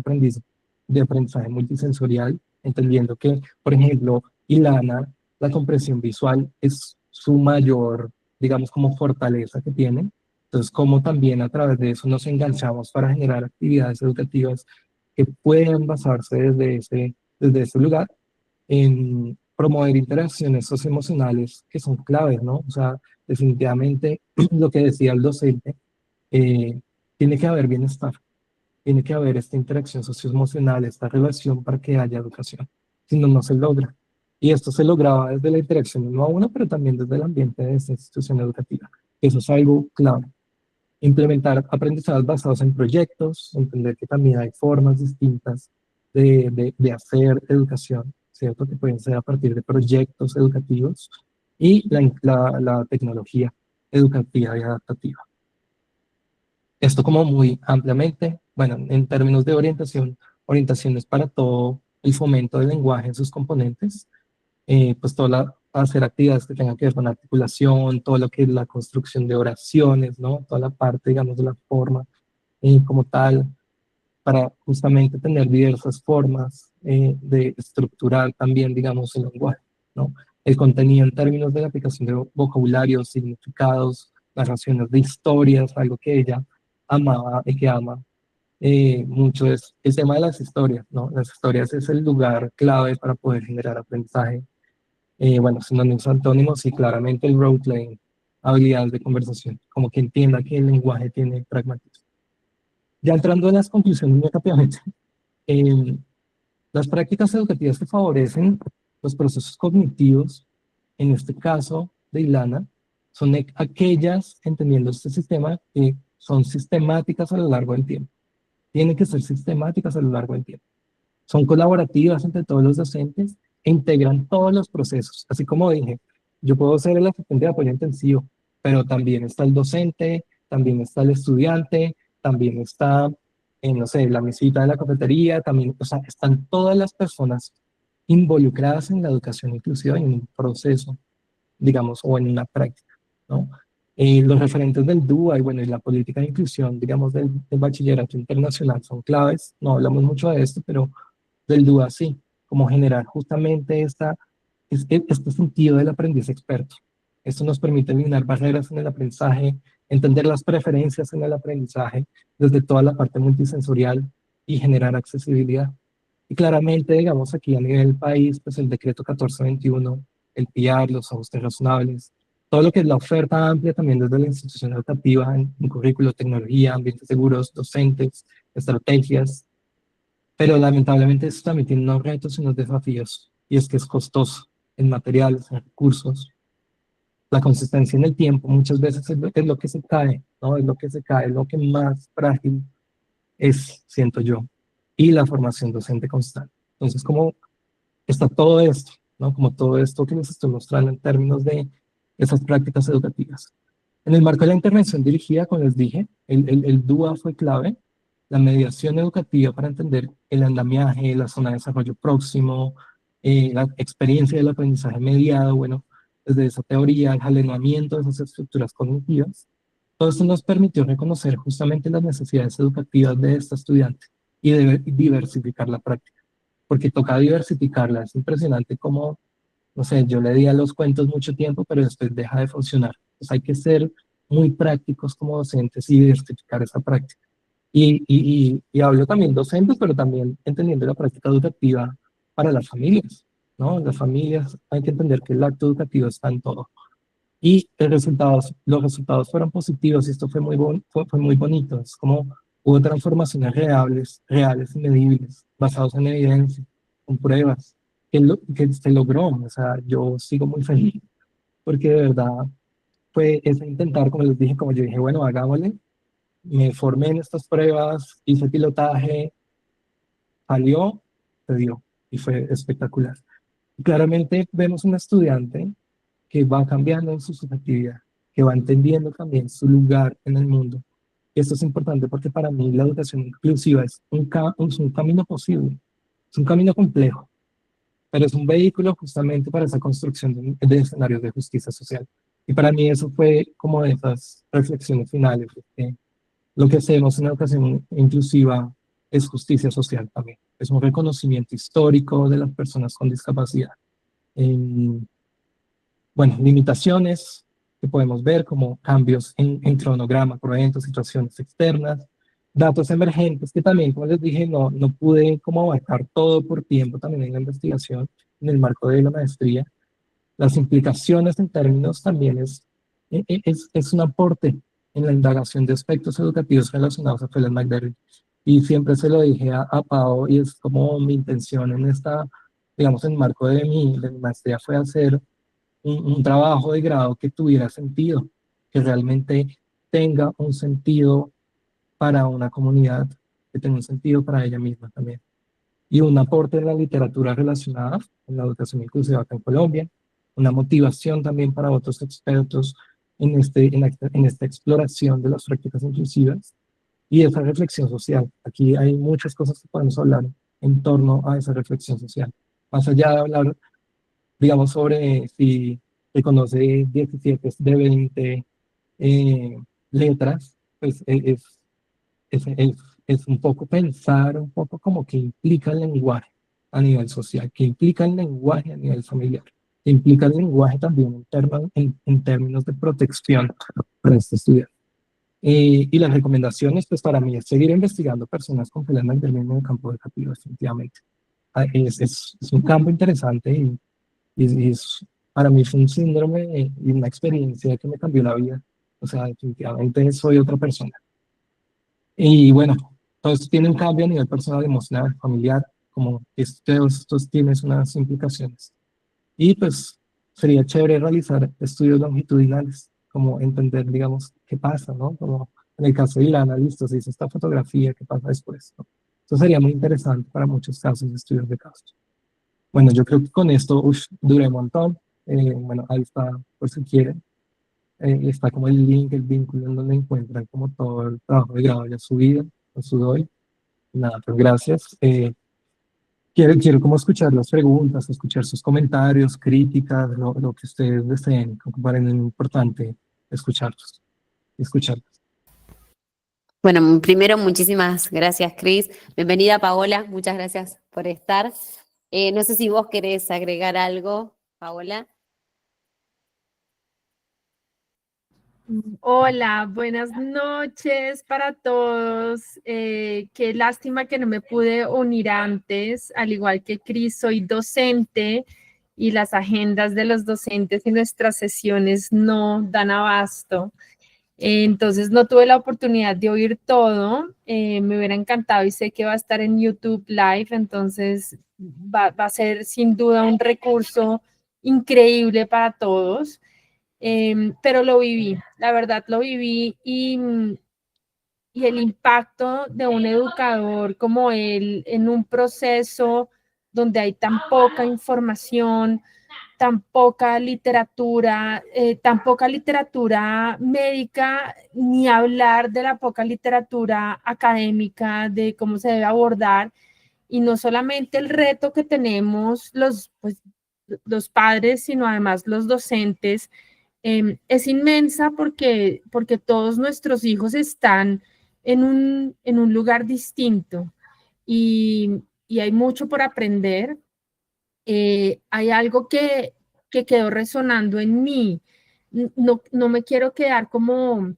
de aprendizaje multisensorial, entendiendo que, por ejemplo, Ilana, la comprensión visual es su mayor, digamos, como fortaleza que tiene. Entonces, cómo también a través de eso nos enganchamos para generar actividades educativas que puedan basarse desde ese lugar en promover interacciones socioemocionales que son claves, ¿no? O sea, definitivamente lo que decía el docente, eh, tiene que haber bienestar, tiene que haber esta interacción socioemocional, esta relación para que haya educación. Si no, no se logra. Y esto se lograba desde la interacción uno a uno, pero también desde el ambiente de esta institución educativa. Eso es algo clave. Implementar aprendizajes basados en proyectos, entender que también hay formas distintas de hacer educación, ¿cierto? Que pueden ser a partir de proyectos educativos y la tecnología educativa y adaptativa. Esto como muy ampliamente, bueno, en términos de orientación, orientaciones para todo el fomento del lenguaje en sus componentes, pues hacer actividades que tengan que ver con articulación, todo lo que es la construcción de oraciones, ¿no? Toda la parte, digamos, de la forma como tal, para justamente tener diversas formas de estructurar también, digamos, el lenguaje, ¿no? El contenido en términos de la aplicación de vocabularios, significados, narraciones de historias, algo que ella amaba y que ama mucho es el tema de las historias, ¿no? Las historias es el lugar clave para poder generar aprendizaje. Bueno, sinónimos antónimos y claramente el role-playing, habilidades de conversación, como que entienda que el lenguaje tiene pragmatismo. Ya entrando en las conclusiones muy rápidamente, eh, las prácticas educativas que favorecen los procesos cognitivos, en este caso de Ilana, son aquellas, entendiendo este sistema, que son sistemáticas a lo largo del tiempo. Tienen que ser sistemáticas a lo largo del tiempo. Son colaborativas entre todos los docentes e integran todos los procesos. Así como dije, yo puedo ser el asistente de apoyo intensivo, pero también está el docente, también está el estudiante, también está, no sé, la mesita de la cafetería, también, o sea, están todas las personas involucradas en la educación inclusiva en un proceso, digamos, o en una práctica, ¿no? Los referentes del DUA y bueno, y la política de inclusión, digamos, del bachillerato internacional son claves. No hablamos mucho de esto, pero del DUA sí, como generar justamente este sentido del aprendiz experto. Esto nos permite eliminar barreras en el aprendizaje, entender las preferencias en el aprendizaje desde toda la parte multisensorial y generar accesibilidad. Y claramente, digamos, aquí a nivel país, pues el decreto 1421, el PIAR, los ajustes razonables, todo lo que es la oferta amplia también desde la institución educativa, en currículo, tecnología, ambientes seguros, docentes, estrategias, pero lamentablemente esto también tiene unos retos y unos desafíos, y es que es costoso en materiales, en recursos. La consistencia en el tiempo muchas veces es lo que se cae, ¿no? Es lo que se cae, es lo que más frágil es, siento yo, y la formación docente constante. Entonces, como está todo esto, ¿no? Como todo esto que les estoy mostrando en términos de esas prácticas educativas. En el marco de la intervención dirigida, como les dije, el DUA fue clave, la mediación educativa para entender el andamiaje, la zona de desarrollo próximo, la experiencia del aprendizaje mediado, bueno, desde esa teoría, el jalonamiento de esas estructuras cognitivas. Todo esto nos permitió reconocer justamente las necesidades educativas de esta estudiante y de diversificar la práctica, porque toca diversificarla. Es impresionante cómo, no sé, yo le di a los cuentos mucho tiempo, pero después deja de funcionar. Entonces hay que ser muy prácticos como docentes y diversificar esa práctica. Y hablo también docentes, pero también entendiendo la práctica educativa para las familias, ¿no? Las familias hay que entender que el acto educativo está en todo. Y los resultados fueron positivos y esto fue fue muy bonito. Es como hubo transformaciones reales y medibles, basados en evidencia, con pruebas, que se logró. O sea, yo sigo muy feliz porque de verdad fue ese intentar, como les dije, como yo dije, bueno, hagámosle, me formé en estas pruebas, hice pilotaje, salió, se dio y fue espectacular. Y claramente vemos un estudiante que va cambiando en su subjetividad, que va entendiendo también su lugar en el mundo. Y esto es importante porque para mí la educación inclusiva es un camino posible, es un camino complejo, pero es un vehículo justamente para esa construcción de escenarios de justicia social. Y para mí eso fue como de esas reflexiones finales, porque lo que hacemos en la educación inclusiva es justicia social también, es un reconocimiento histórico de las personas con discapacidad. Bueno, limitaciones que podemos ver como cambios en cronograma por eventos, situaciones externas, datos emergentes que también, como les dije, no pude como abarcar todo por tiempo también en la investigación, en el marco de la maestría. Las implicaciones en términos también es un aporte en la indagación de aspectos educativos relacionados a Felix McDerry. Y siempre se lo dije a Pau, y es como mi intención en esta, digamos, en el marco de mi maestría fue hacer un trabajo de grado que tuviera sentido, que realmente tenga un sentido para una comunidad, que tenga un sentido para ella misma también. Y un aporte en la literatura relacionada con la educación inclusiva acá en Colombia, una motivación también para otros expertos en esta exploración de las prácticas inclusivas y esa reflexión social. Aquí hay muchas cosas que podemos hablar en torno a esa reflexión social. Más allá de hablar digamos, sobre si se conoce 17 de 20 eh, letras, pues es un poco pensar, un poco como que implica el lenguaje a nivel social, que implica el lenguaje a nivel familiar, que implica el lenguaje también en términos de protección para este estudiante. Y las recomendaciones, pues para mí es seguir investigando personas con problemas del mismo campo educativo, definitivamente. Es un campo interesante para mí fue un síndrome y una experiencia que me cambió la vida. O sea, definitivamente soy otra persona. Y bueno, todo esto tiene un cambio a nivel personal, emocional, familiar, como todos estos tienes unas implicaciones. Y pues sería chévere realizar estudios longitudinales, como entender, digamos, qué pasa, ¿no? Como en el caso de Ilana, listo, se hizo esta fotografía, ¿qué pasa después? ¿No? Eso sería muy interesante para muchos casos de estudios de casos. Bueno, yo creo que con esto duré un montón. Bueno, ahí está, por si quieren. Está como el link, el vínculo en donde encuentran como todo el trabajo de grado ya subido, lo subo hoy. Nada, pues gracias. Quiero como escuchar las preguntas, escuchar sus comentarios, críticas, lo que ustedes deseen, como para mí es importante escucharlos, escucharlos. Bueno, primero, muchísimas gracias, Cris. Bienvenida, Paola. Muchas gracias por estar. No sé si vos querés agregar algo, Paola. Hola, buenas noches para todos. Qué lástima que no me pude unir antes, al igual que Cris, soy docente y las agendas de los docentes y nuestras sesiones no dan abasto. Entonces no tuve la oportunidad de oír todo. Me hubiera encantado y sé que va a estar en YouTube Live, entonces va a ser sin duda un recurso increíble para todos. Pero lo viví, la verdad lo viví y el impacto de un educador como él en un proceso donde hay tan poca información, tan poca literatura médica, ni hablar de la poca literatura académica, de cómo se debe abordar, y no solamente el reto que tenemos los padres, sino además los docentes, es inmensa porque todos nuestros hijos están en un lugar distinto y hay mucho por aprender. Hay algo que quedó resonando en mí. No me quiero quedar como,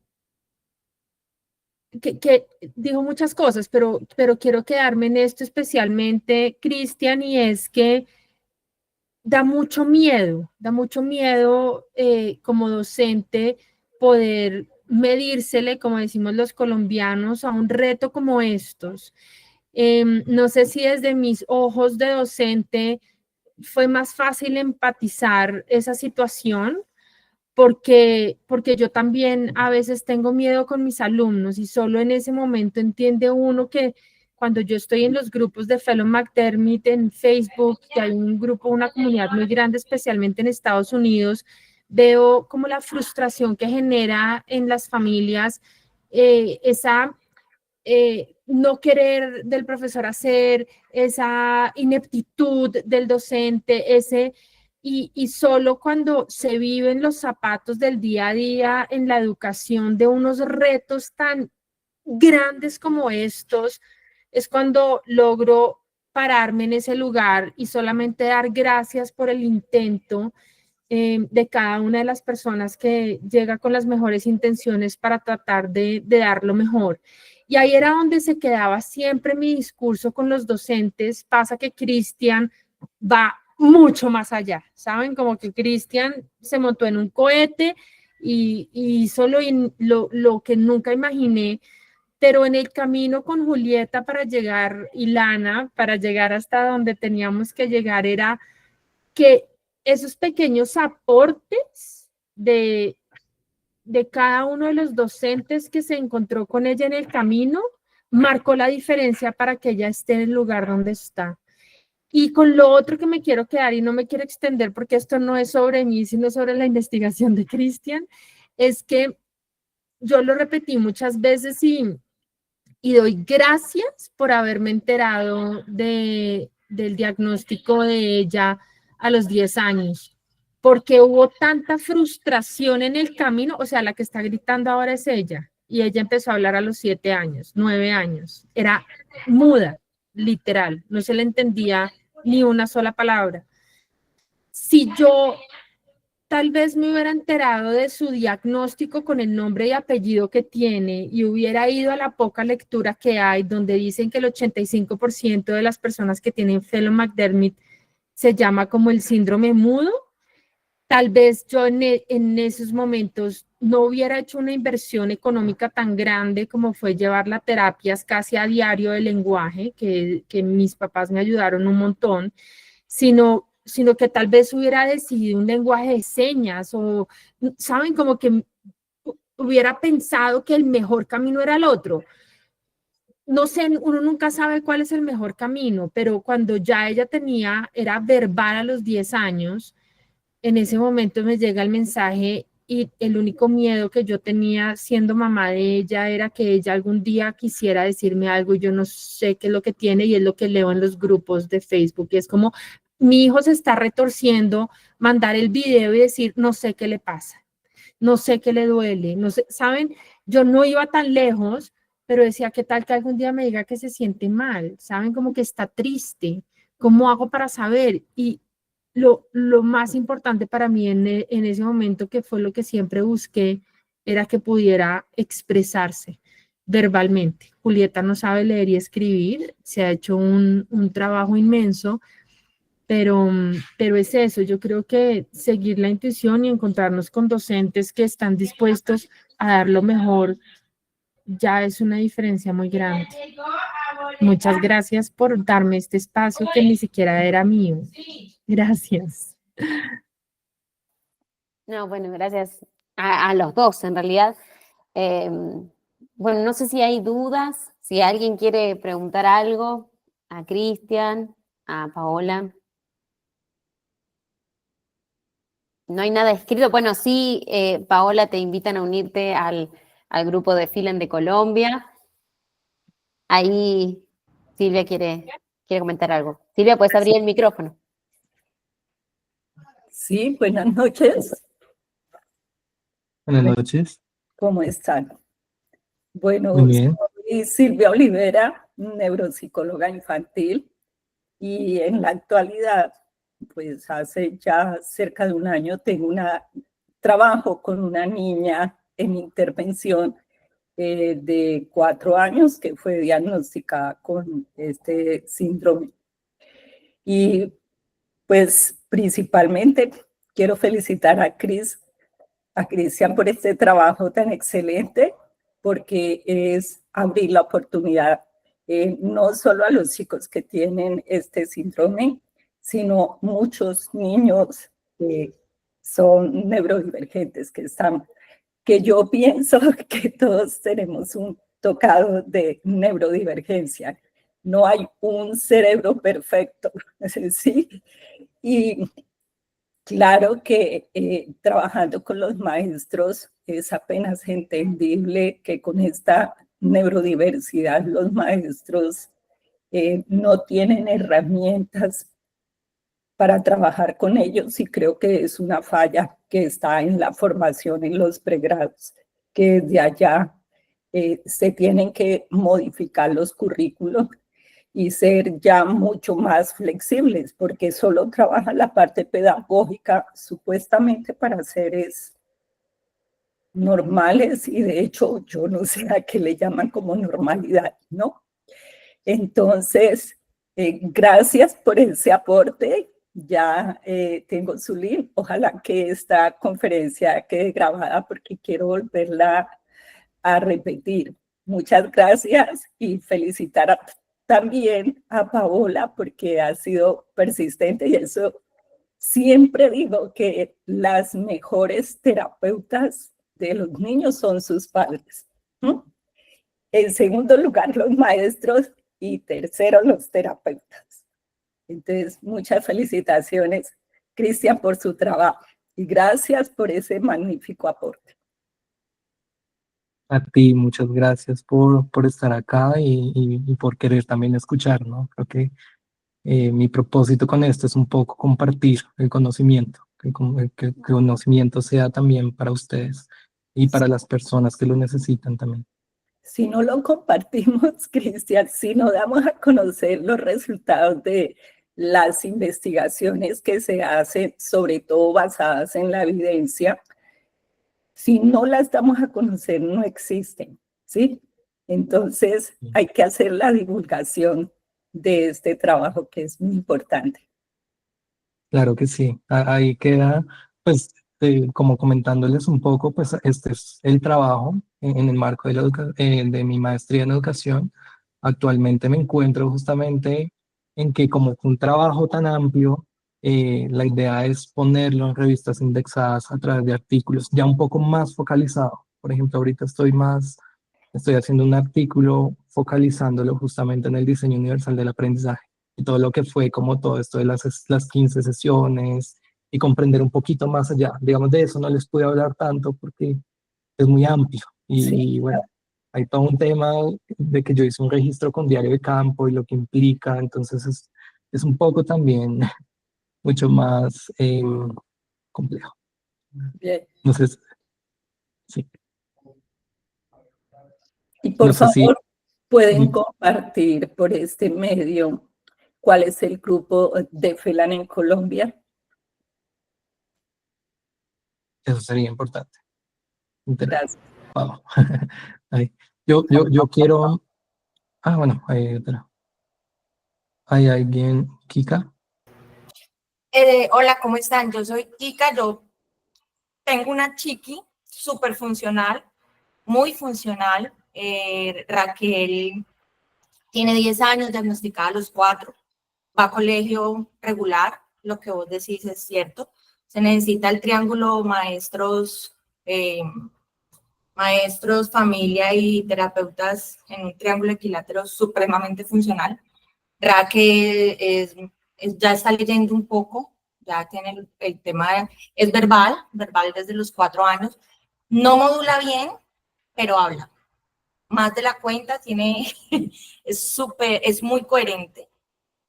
que digo muchas cosas, pero quiero quedarme en esto especialmente, Cristian, y es que da mucho miedo como docente poder medírsele, como decimos los colombianos, a un reto como estos. No sé si desde mis ojos de docente fue más fácil empatizar esa situación porque yo también a veces tengo miedo con mis alumnos y solo en ese momento entiende uno que cuando yo estoy en los grupos de Fellow McDermott en Facebook, que hay un grupo, una comunidad muy grande, especialmente en Estados Unidos, veo como la frustración que genera en las familias esa no querer del profesor hacer, esa ineptitud del docente, y solo cuando se viven los zapatos del día a día en la educación de unos retos tan grandes como estos, es cuando logro pararme en ese lugar y solamente dar gracias por el intento de cada una de las personas que llega con las mejores intenciones para tratar de dar lo mejor. Y ahí era donde se quedaba siempre mi discurso con los docentes. Pasa que Cristian va mucho más allá, ¿saben? Como que Cristian se montó en un cohete y hizo lo que nunca imaginé, pero en el camino con Julieta para llegar, y Lana, para llegar hasta donde teníamos que llegar, era que esos pequeños aportes de cada uno de los docentes que se encontró con ella en el camino marcó la diferencia para que ella esté en el lugar donde está. Y con lo otro que me quiero quedar, y no me quiero extender porque esto no es sobre mí, sino sobre la investigación de Cristian, es que yo lo repetí muchas veces y doy gracias por haberme enterado del diagnóstico de ella a los 10 años, porque hubo tanta frustración en el camino. O sea, la que está gritando ahora es ella, y ella empezó a hablar a los 7 años, 9 años, era muda, literal, no se le entendía ni una sola palabra. Si yo tal vez me hubiera enterado de su diagnóstico con el nombre y apellido que tiene y hubiera ido a la poca lectura que hay, donde dicen que el 85% de las personas que tienen Phelan-McDermid se llama como el síndrome mudo, tal vez yo en esos momentos no hubiera hecho una inversión económica tan grande como fue llevar las terapias casi a diario de lenguaje, que mis papás me ayudaron un montón, sino que tal vez hubiera decidido un lenguaje de señas o, ¿saben? Como que hubiera pensado que el mejor camino era el otro. No sé, uno nunca sabe cuál es el mejor camino, pero cuando ya ella era verbal a los 10 años, en ese momento me llega el mensaje y el único miedo que yo tenía siendo mamá de ella era que ella algún día quisiera decirme algo y yo no sé qué es lo que tiene, y es lo que leo en los grupos de Facebook, y es como mi hijo se está retorciendo, mandar el video y decir no sé qué le pasa, no sé qué le duele, no sé, ¿saben? Yo no iba tan lejos, pero decía, ¿qué tal que algún día me diga que se siente mal? ¿Saben? Como que está triste. ¿Cómo hago para saber? Y lo más importante para mí en ese momento, que fue lo que siempre busqué, era que pudiera expresarse verbalmente. Julieta no sabe leer y escribir, se ha hecho un trabajo inmenso, pero es eso. Yo creo que seguir la intuición y encontrarnos con docentes que están dispuestos a dar lo mejor ya es una diferencia muy grande. Muchas gracias por darme este espacio que ni siquiera era mío. Gracias. No, bueno, gracias a los dos en realidad. Eh, bueno, no sé si hay dudas, si alguien quiere preguntar algo a Cristian, a Paola. no hay nada escrito. Bueno, sí, Paola, te invitan a unirte al grupo de Filen de Colombia. Ahí Silvia quiere comentar algo. Silvia, puedes abrir el micrófono. Sí, buenas noches. Buenas noches. ¿Cómo están? Bueno, Muy bien. soy Silvia Olivera, neuropsicóloga infantil, y en la actualidad, pues hace ya cerca de un año, trabajo con una niña en intervención de 4 años que fue diagnosticada con este síndrome. Y pues principalmente quiero felicitar a Cristian por este trabajo tan excelente, porque es abrir la oportunidad no solo a los chicos que tienen este síndrome, sino muchos niños que son neurodivergentes, que yo pienso que todos tenemos un tocado de neurodivergencia. No hay un cerebro perfecto, ¿sí? Y claro que trabajando con los maestros es apenas entendible que con esta neurodiversidad los maestros no tienen herramientas para trabajar con ellos, y creo que es una falla que está en la formación en los pregrados, que desde allá se tienen que modificar los currículos y ser ya mucho más flexibles, porque solo trabaja la parte pedagógica supuestamente para seres normales, y de hecho yo no sé a qué le llaman como normalidad, ¿no? Entonces, gracias por ese aporte. Ya tengo su link. Ojalá que esta conferencia quede grabada porque quiero volverla a repetir. Muchas gracias y felicitar también a Paola porque ha sido persistente, y eso siempre digo que las mejores terapeutas de los niños son sus padres. ¿Mm? En segundo lugar, los maestros, y tercero, los terapeutas. Entonces, muchas felicitaciones, Cristian, por su trabajo y gracias por ese magnífico aporte. A ti, muchas gracias por estar acá y por querer también escuchar, ¿no? Creo que mi propósito con esto es un poco compartir el conocimiento, que el conocimiento sea también para ustedes y para las personas que lo necesitan también. Si no lo compartimos, Cristian, si no damos a conocer los resultados de las investigaciones que se hacen, sobre todo basadas en la evidencia, si no las damos a conocer, no existen, ¿sí? Entonces, hay que hacer la divulgación de este trabajo que es muy importante. Claro que sí, ahí queda, pues, como comentándoles un poco, pues este es el trabajo en el marco de, de mi maestría en educación. Actualmente me encuentro justamente en que como fue un trabajo tan amplio, la idea es ponerlo en revistas indexadas a través de artículos ya un poco más focalizado. Por ejemplo, ahorita estoy haciendo un artículo focalizándolo justamente en el diseño universal del aprendizaje y todo lo que fue como todo esto de las 15 sesiones y comprender un poquito más allá. Digamos, de eso no les pude hablar tanto porque es muy amplio Sí. y bueno, hay todo un tema de que yo hice un registro con diario de campo y lo que implica, entonces es un poco también mucho más complejo. Bien. Entonces, sí. Y por No sé si favor, pueden compartir por este medio cuál es el grupo de FELAN en Colombia. eso sería importante. Gracias. Wow. Ay, yo quiero. Ah, bueno, hay otra. ¿Hay alguien, Kika? Hola, ¿cómo están? Yo soy Kika, yo tengo una chiqui súper funcional, muy funcional. Raquel tiene 10 años, diagnosticada a los 4, va a colegio regular, lo que vos decís es cierto. Se necesita el triángulo maestros, familia y terapeutas en un triángulo equilátero supremamente funcional. Raquel ya está leyendo un poco, ya tiene el tema, es verbal desde los 4 años, no modula bien, pero habla. Más de la cuenta, es muy coherente.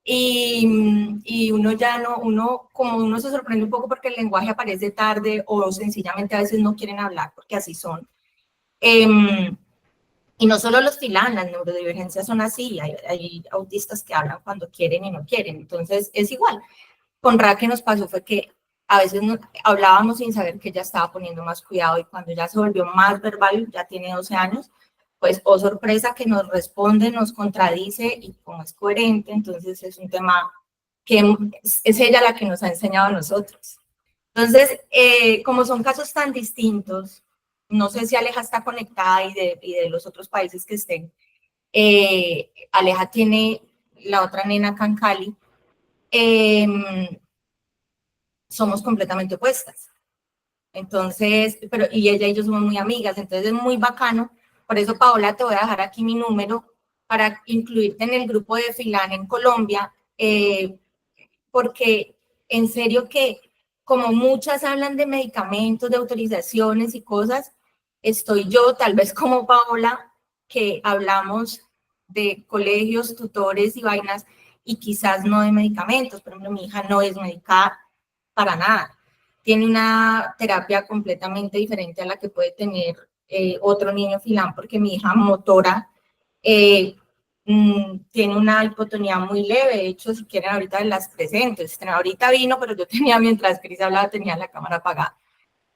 Y uno ya no, como uno se sorprende un poco porque el lenguaje aparece tarde o sencillamente a veces no quieren hablar porque así son. Y no solo los FILAN, las neurodivergencias son así, hay autistas que hablan cuando quieren y no quieren, entonces es igual. Con Raque nos pasó fue que a veces hablábamos sin saber que ella estaba poniendo más cuidado y cuando ya se volvió más verbal, ya tiene 12 años, pues, oh sorpresa, que nos responde, nos contradice y como es coherente, entonces es un tema que es ella la que nos ha enseñado a nosotros. Entonces, como son casos tan distintos, no sé si Aleja está conectada y de los otros países que estén. Aleja tiene la otra nena acá en Cali. Somos completamente opuestas. Entonces, y ella y yo somos muy amigas, entonces es muy bacano. Por eso, Paola, te voy a dejar aquí mi número para incluirte en el grupo de FILAN en Colombia, porque en serio que como muchas hablan de medicamentos, de autorizaciones y cosas, estoy yo, tal vez como Paola, que hablamos de colegios, tutores y vainas, y quizás no de medicamentos. Por ejemplo, mi hija no es medicada para nada. Tiene una terapia completamente diferente a la que puede tener otro niño FILAN, porque mi hija motora tiene una hipotonía muy leve. De hecho, si quieren ahorita las presento. Ahorita vino, pero yo tenía, mientras Cris hablaba, tenía la cámara apagada.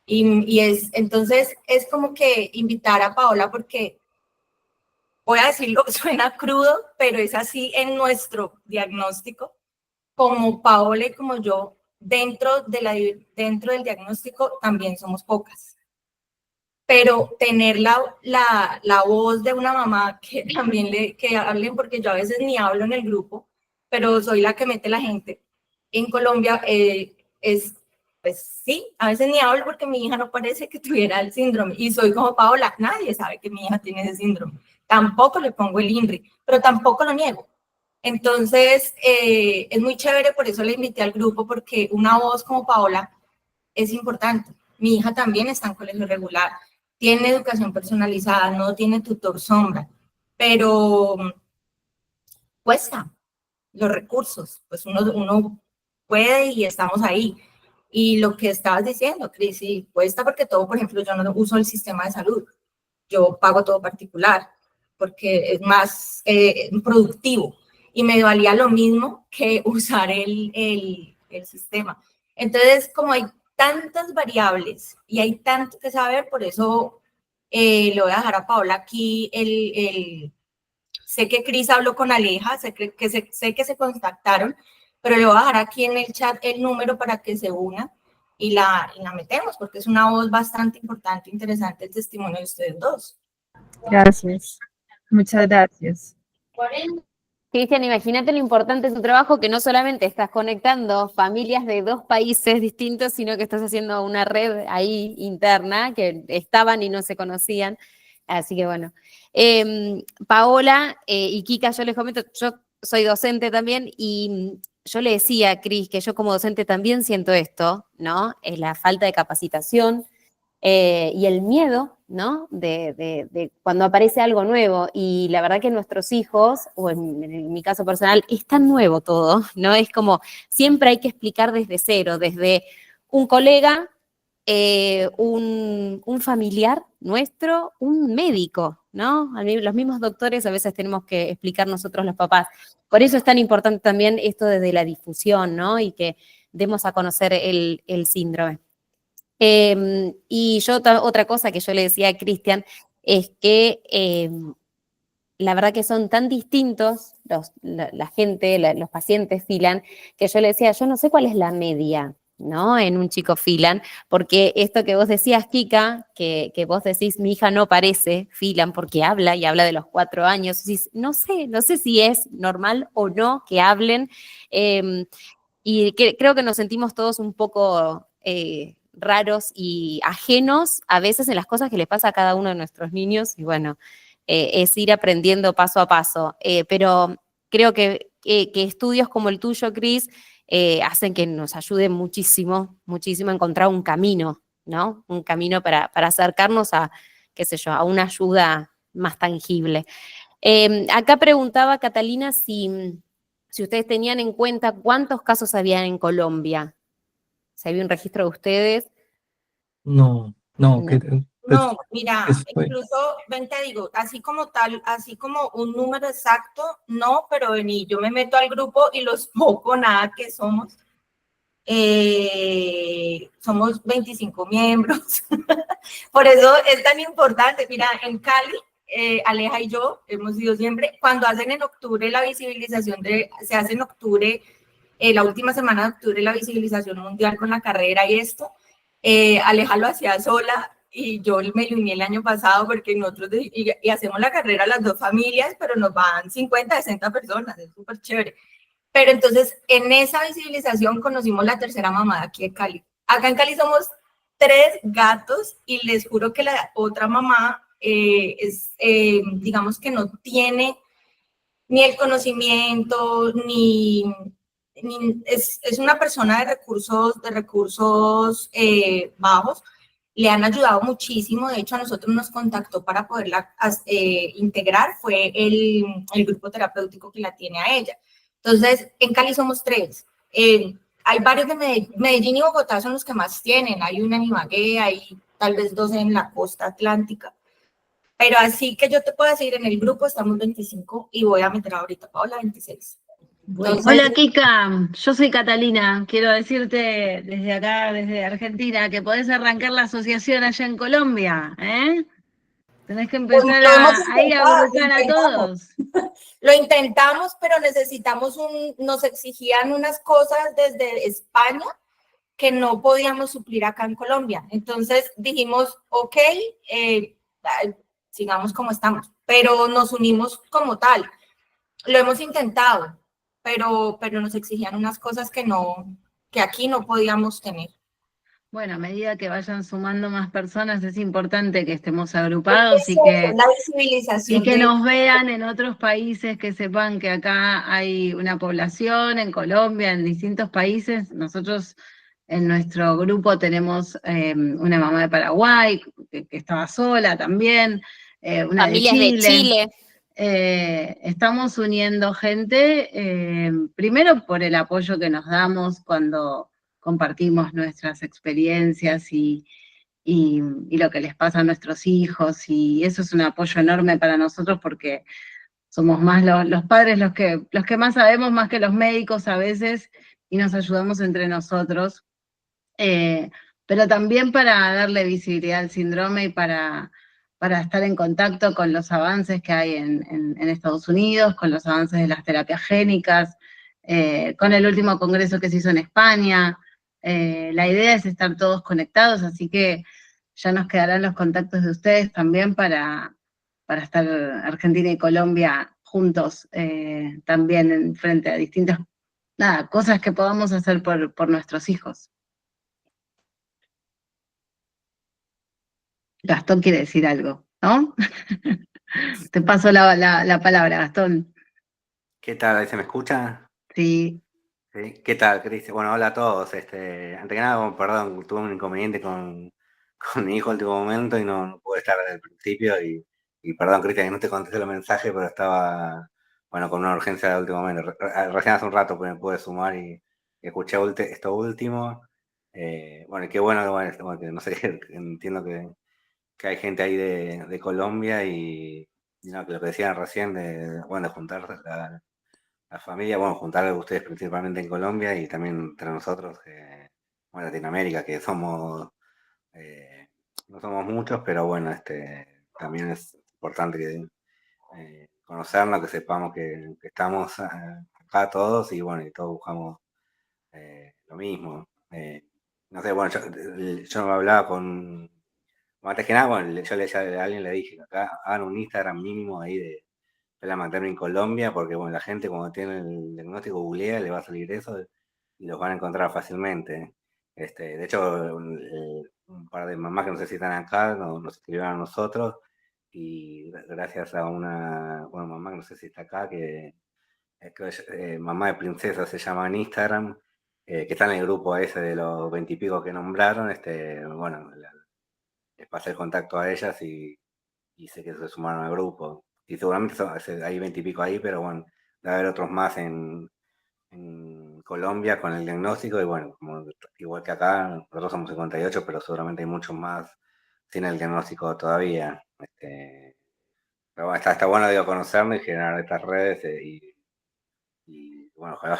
Entonces es como que invitar a Paola, porque voy a decirlo, suena crudo, pero es así en nuestro diagnóstico. Como Paola y como yo, dentro del diagnóstico también somos pocas. Pero tener la voz de una mamá que también que hablen, porque yo a veces ni hablo en el grupo, pero soy la que mete la gente. En Colombia pues sí, a veces ni hablo porque mi hija no parece que tuviera el síndrome. Y soy como Paola, nadie sabe que mi hija tiene ese síndrome. Tampoco le pongo el INRI, pero tampoco lo niego. Entonces, es muy chévere, por eso le invité al grupo, porque una voz como Paola es importante. Mi hija también está en colegio regular, tiene educación personalizada, no tiene tutor sombra, pero cuesta los recursos, pues uno puede y estamos ahí. Y lo que estabas diciendo, Cris, sí, cuesta porque todo, por ejemplo, yo no uso el sistema de salud, yo pago todo particular, porque es más productivo y me valía lo mismo que usar el sistema. Entonces, como hay tantas variables y hay tanto que saber, por eso le voy a dejar a Paola aquí sé que Cris habló con Aleja, sé que se contactaron, pero le voy a dejar aquí en el chat el número para que se una y la metemos, porque es una voz bastante importante, interesante el testimonio de ustedes dos. Gracias. Muchas gracias. Cristian, imagínate lo importante de tu trabajo, que no solamente estás conectando familias de 2 países distintos, sino que estás haciendo una red ahí interna, que estaban y no se conocían. Así que bueno. Paola y Kika, yo les comento, yo soy docente también y yo le decía a Cris que yo como docente también siento esto, ¿no? La falta de capacitación y el miedo, ¿no? De cuando aparece algo nuevo. Y la verdad que nuestros hijos, o en mi caso personal, es tan nuevo todo, ¿no? Es como siempre hay que explicar desde cero, desde un colega, un familiar nuestro, un médico, ¿no? Los mismos doctores a veces tenemos que explicar nosotros los papás. Por eso es tan importante también esto desde la difusión, ¿no? Y que demos a conocer el síndrome. Y yo otra cosa que yo le decía a Cristian es que la verdad que son tan distintos la gente, los pacientes FILAN, que yo le decía, yo no sé cuál es la media, ¿no? En un chico FILAN, porque esto que vos decías, Kika, que vos decís, mi hija no parece FILAN porque habla y habla de los 4 años, decís, no sé si es normal o no que hablen, y creo que nos sentimos todos un poco raros y ajenos a veces en las cosas que les pasa a cada uno de nuestros niños, y bueno, es ir aprendiendo paso a paso. Pero creo que estudios como el tuyo, Cris, hacen que nos ayude muchísimo, muchísimo a encontrar un camino, ¿no? Un camino para acercarnos a, qué sé yo, a una ayuda más tangible. Acá preguntaba Catalina si ustedes tenían en cuenta cuántos casos habían en Colombia. Si había un registro de ustedes. No, No. pues, No, mira, fue. incluso, ven te digo, así como tal, así como un número exacto, no, pero vení, yo me meto al grupo y los poco nada que somos, somos 25 miembros. Por eso es tan importante. Mira, en Cali, Aleja y yo hemos ido siempre, cuando hacen en octubre la visibilización se hace en octubre, la última semana de octubre, la visibilización mundial con la carrera y esto, Aleja lo hacía sola y yo me uní el año pasado porque nosotros y hacemos la carrera las dos familias, pero nos van 50, 60 personas, es súper chévere. Pero entonces, en esa visibilización conocimos la tercera mamá de aquí de Cali. Acá en Cali somos 3 gatos y les juro que la otra mamá digamos que no tiene ni el conocimiento, es una persona de recursos bajos. Le han ayudado muchísimo. De hecho, a nosotros nos contactó para poderla integrar, fue el grupo terapéutico que la tiene a ella. Entonces, en Cali somos 3. Hay varios de Medellín y Bogotá son los que más tienen. Hay una en Ibagué, hay tal vez 2 en la costa atlántica. Pero así que yo te puedo decir, en el grupo estamos 25 y voy a meter ahorita Paola 26. Entonces, Hola Kika, yo soy Catalina. Quiero decirte desde acá, desde Argentina, que podés arrancar la asociación allá en Colombia, ¿eh? Tenés que empezar lo hemos a ir a buscar a todos. Lo intentamos, pero necesitamos nos exigían unas cosas desde España que no podíamos suplir acá en Colombia. Entonces dijimos, ok, sigamos como estamos, pero nos unimos como tal. Lo hemos intentado, pero nos exigían unas cosas que aquí no podíamos tener. Bueno, a medida que vayan sumando más personas, es importante que estemos agrupados Eso, la visibilización y que nos vean en otros países, que sepan que acá hay una población, en Colombia, en distintos países. Nosotros en nuestro grupo tenemos una mamá de Paraguay, que estaba sola también, una Familias de Chile. Estamos uniendo gente, primero por el apoyo que nos damos cuando compartimos nuestras experiencias y lo que les pasa a nuestros hijos, y eso es un apoyo enorme para nosotros porque somos más los padres los que más sabemos, más que los médicos a veces, y nos ayudamos entre nosotros. Pero también para darle visibilidad al síndrome y para estar en contacto con los avances que hay en Estados Unidos, con los avances de las terapias génicas, con el último congreso que se hizo en España. La idea es estar todos conectados, así que ya nos quedarán los contactos de ustedes también para estar Argentina y Colombia juntos, también frente a distintas cosas que podamos hacer por nuestros hijos. Gastón quiere decir algo, ¿no? Te paso la palabra, Gastón. ¿Qué tal? ¿Ahí se me escucha? Sí. ¿Sí? ¿Qué tal, Cristian? Bueno, hola a todos. Antes que nada, perdón, tuve un inconveniente con mi hijo al último momento y no pude estar desde el principio. Y perdón, Cristian, que no te contesté el mensaje, pero estaba, bueno, con una urgencia de último momento. Recién hace un rato pues, me pude sumar y escuché esto último. Bueno, qué bueno, bueno, que no sé, entiendo que hay gente ahí de Colombia y no, que lo que decían recién de juntar la familia, bueno, juntar a ustedes principalmente en Colombia y también entre nosotros, bueno, Latinoamérica, que somos, no somos muchos, pero bueno, también es importante que conocernos, que sepamos que estamos acá todos y bueno, y todos buscamos lo mismo. No sé, bueno, yo hablaba antes que nada, bueno, yo a alguien le dije, acá hagan un Instagram mínimo ahí de la materna en Colombia, porque bueno, la gente cuando tiene el diagnóstico googlea, le va a salir eso y los van a encontrar fácilmente. De hecho, un par de mamás que no sé si están acá nos escribieron a nosotros y gracias a una mamá que no sé si está acá, que mamá de princesa se llama en Instagram, que están en el grupo ese de los 20 y pico que nombraron, bueno, les pasé el contacto a ellas y sé que se sumaron al grupo. Y seguramente hay 20 y pico ahí, pero bueno, debe haber otros más en Colombia con el diagnóstico y bueno, igual que acá, nosotros somos 58, pero seguramente hay muchos más sin el diagnóstico todavía. Pero bueno, está bueno, digo, conocernos y generar estas redes y bueno, ojalá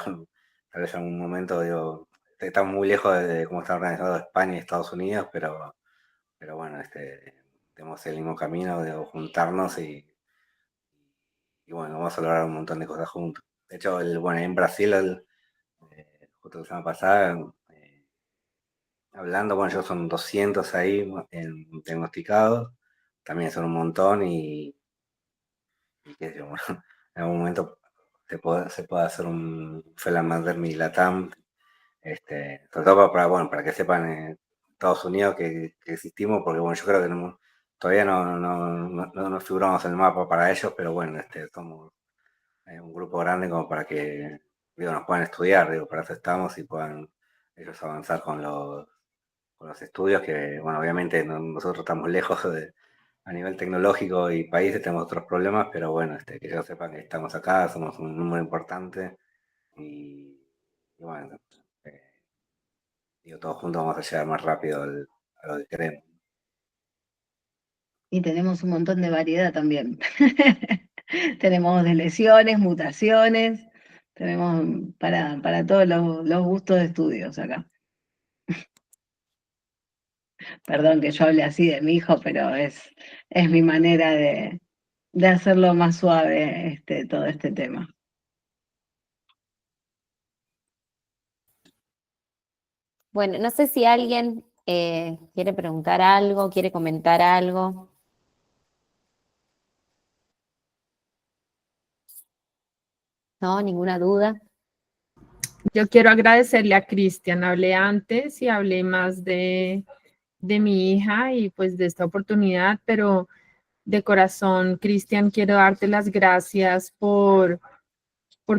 tal vez en algún momento, digo, estamos muy lejos de cómo está organizado España y Estados Unidos, pero bueno, tenemos el mismo camino de juntarnos y bueno, vamos a lograr un montón de cosas juntos. De hecho, bueno, en Brasil, justo la semana pasada, hablando, bueno, yo son 200 ahí diagnosticados, también son un montón y qué sé yo, bueno, en algún momento se puede hacer un Felamandermi Latam, sobre todo bueno, para que sepan Estados Unidos que existimos, porque bueno, yo creo que todavía no figuramos en el mapa para ellos, pero bueno, somos un grupo grande como para que digo, nos puedan estudiar, digo, para eso estamos y puedan ellos avanzar con los estudios, que bueno, obviamente nosotros estamos lejos a nivel tecnológico y países, tenemos otros problemas, pero bueno, que ellos sepan que estamos acá, somos un número importante y bueno, digo, todos juntos vamos a llegar más rápido a lo que queremos. Y tenemos un montón de variedad también. Tenemos de lesiones, mutaciones, tenemos para todos los gustos de estudios acá. Perdón que yo hable así de mi hijo, pero es mi manera de hacerlo más suave todo este tema. Bueno, no sé si alguien quiere preguntar algo, quiere comentar algo. ¿No? ¿Ninguna duda? Yo quiero agradecerle a Cristian. Hablé antes y hablé más de mi hija y pues de esta oportunidad, pero de corazón, Cristian, quiero darte las gracias por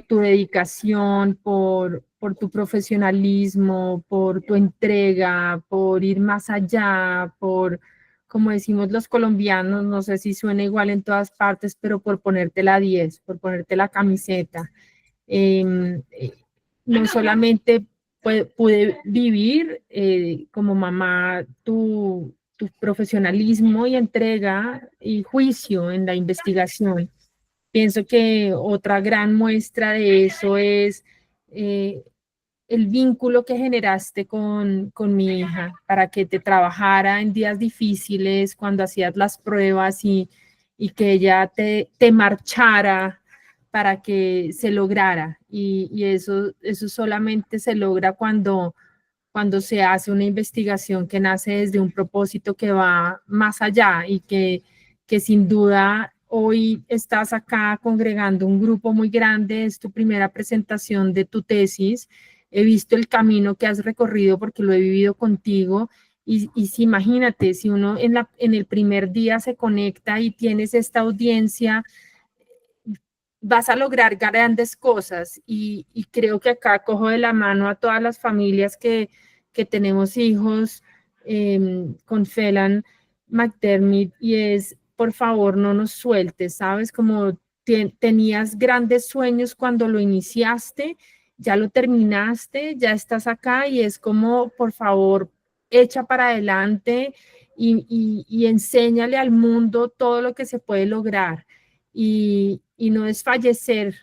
tu dedicación, por tu profesionalismo, por tu entrega, por ir más allá, por, como decimos los colombianos, no sé si suena igual en todas partes, pero por ponerte la 10, por ponerte la camiseta. No solamente pude vivir como mamá tu profesionalismo y entrega y juicio en la investigación. Pienso que otra gran muestra de eso es el vínculo que generaste con mi hija para que te trabajara en días difíciles, cuando hacías las pruebas y que ella te marchara para que se lograra. Y eso solamente se logra cuando se hace una investigación que nace desde un propósito que va más allá y que sin duda hoy estás acá congregando un grupo muy grande, es tu primera presentación de tu tesis, he visto el camino que has recorrido porque lo he vivido contigo y si imagínate, si uno en el primer día se conecta y tienes esta audiencia, vas a lograr grandes cosas y creo que acá cojo de la mano a todas las familias que tenemos hijos con Phelan McDermid y es, por favor, no nos sueltes, ¿sabes? Como tenías grandes sueños cuando lo iniciaste, ya lo terminaste, ya estás acá y es como, por favor, echa para adelante y enséñale al mundo todo lo que se puede lograr y no desfallecer,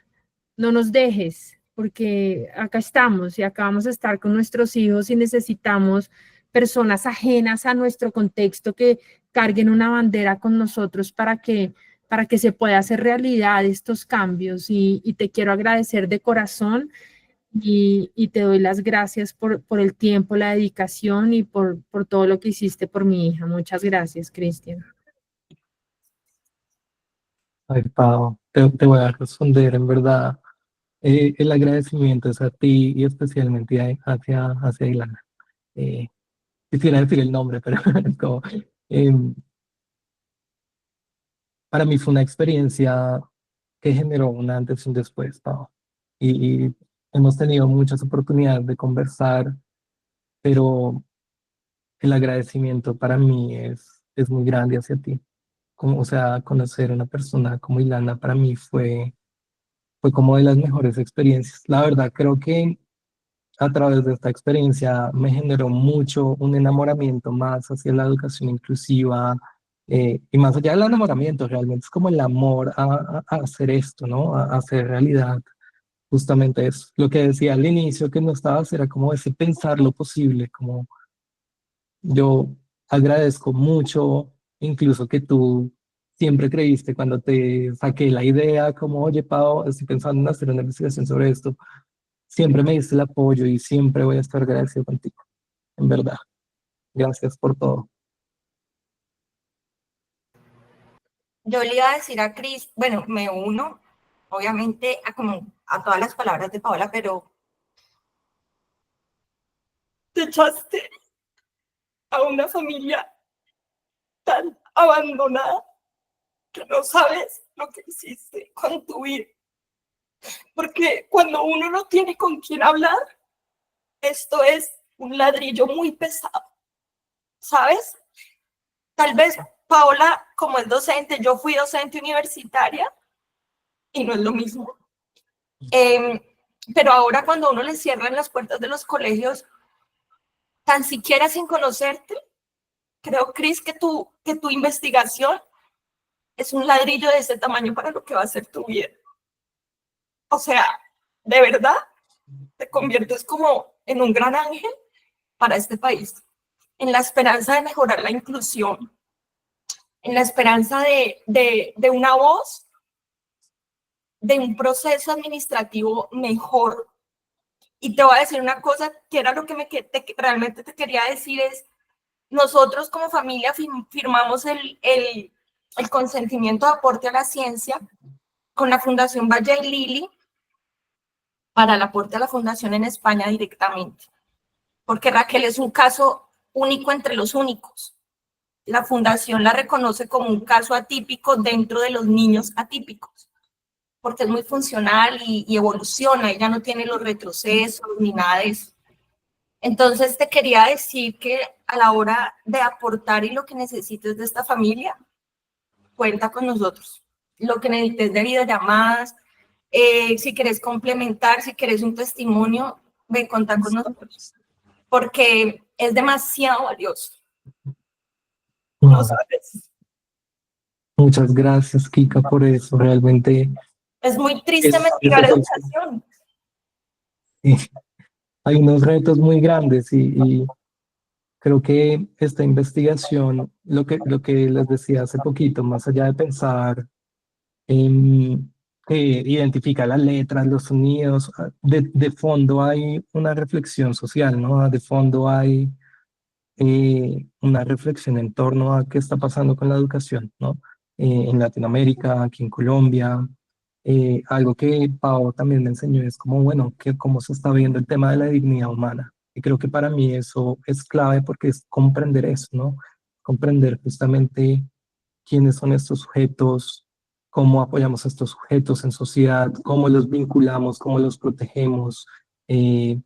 no nos dejes, porque acá estamos y acá vamos a estar con nuestros hijos y necesitamos personas ajenas a nuestro contexto que carguen una bandera con nosotros para que se pueda hacer realidad estos cambios y te quiero agradecer de corazón y te doy las gracias por el tiempo, la dedicación y por todo lo que hiciste por mi hija. Muchas gracias, Cristian. Ay, Pau, te voy a responder, en verdad. El agradecimiento es a ti y especialmente hacia Ilana. Quisiera decir el nombre, pero es como, para mí fue una experiencia que generó un antes y un después, Pau. Y hemos tenido muchas oportunidades de conversar, pero el agradecimiento para mí es muy grande hacia ti. Como, o sea, conocer a una persona como Ilana para mí fue como de las mejores experiencias. La verdad, creo que a través de esta experiencia me generó mucho un enamoramiento más hacia la educación inclusiva, y más allá del enamoramiento, realmente es como el amor a hacer esto, ¿no? A hacer realidad. Justamente es lo que decía al inicio que no estabas, era como ese pensar lo posible, como yo agradezco mucho, incluso que tú siempre creíste cuando te saqué la idea, como, oye, Pau, estoy pensando en hacer una investigación sobre esto. Siempre me diste el apoyo y siempre voy a estar agradecido contigo, en verdad. Gracias por todo. Yo le iba a decir a Cris, bueno, me uno, obviamente, a todas las palabras de Paola, pero te echaste a una familia tan abandonada que no sabes lo que hiciste con tu vida. Porque cuando uno no tiene con quién hablar, esto es un ladrillo muy pesado, ¿sabes? Tal vez Paola, como es docente, yo fui docente universitaria y no es lo mismo. Pero ahora cuando a uno le cierran las puertas de los colegios, tan siquiera sin conocerte, creo, Cris, que tu investigación es un ladrillo de ese tamaño para lo que va a ser tu vida. O sea, de verdad, te conviertes como en un gran ángel para este país, en la esperanza de mejorar la inclusión, en la esperanza de una voz, de un proceso administrativo mejor. Y te voy a decir una cosa, que era lo que realmente te quería decir, es nosotros como familia firmamos el consentimiento de aporte a la ciencia con la Fundación Valle y Lili para el aporte a la fundación en España directamente, porque Raquel es un caso único entre los únicos. La fundación la reconoce como un caso atípico dentro de los niños atípicos, porque es muy funcional y evoluciona, ella no tiene los retrocesos ni nada de eso. Entonces te quería decir que a la hora de aportar y lo que necesites de esta familia, cuenta con nosotros. Lo que necesites de videollamadas, si quieres complementar, si quieres un testimonio, ven, contar con nosotros, porque es demasiado valioso. ¿No sabes? Muchas gracias, Kika, por eso. Realmente Es muy triste mendigar educación. hay unos retos muy grandes y creo que esta investigación, lo que les decía hace poquito, más allá de pensar en que identifica las letras, los sonidos, de fondo hay una reflexión social, ¿no? De fondo hay una reflexión en torno a qué está pasando con la educación, ¿no? En Latinoamérica, aquí en Colombia. Algo que Pau también me enseñó es como, bueno, que cómo se está viendo el tema de la dignidad humana. Y creo que para mí eso es clave porque es comprender eso, ¿no? Comprender justamente quiénes son estos sujetos, cómo apoyamos a estos sujetos en sociedad, cómo los vinculamos, cómo los protegemos. Eh,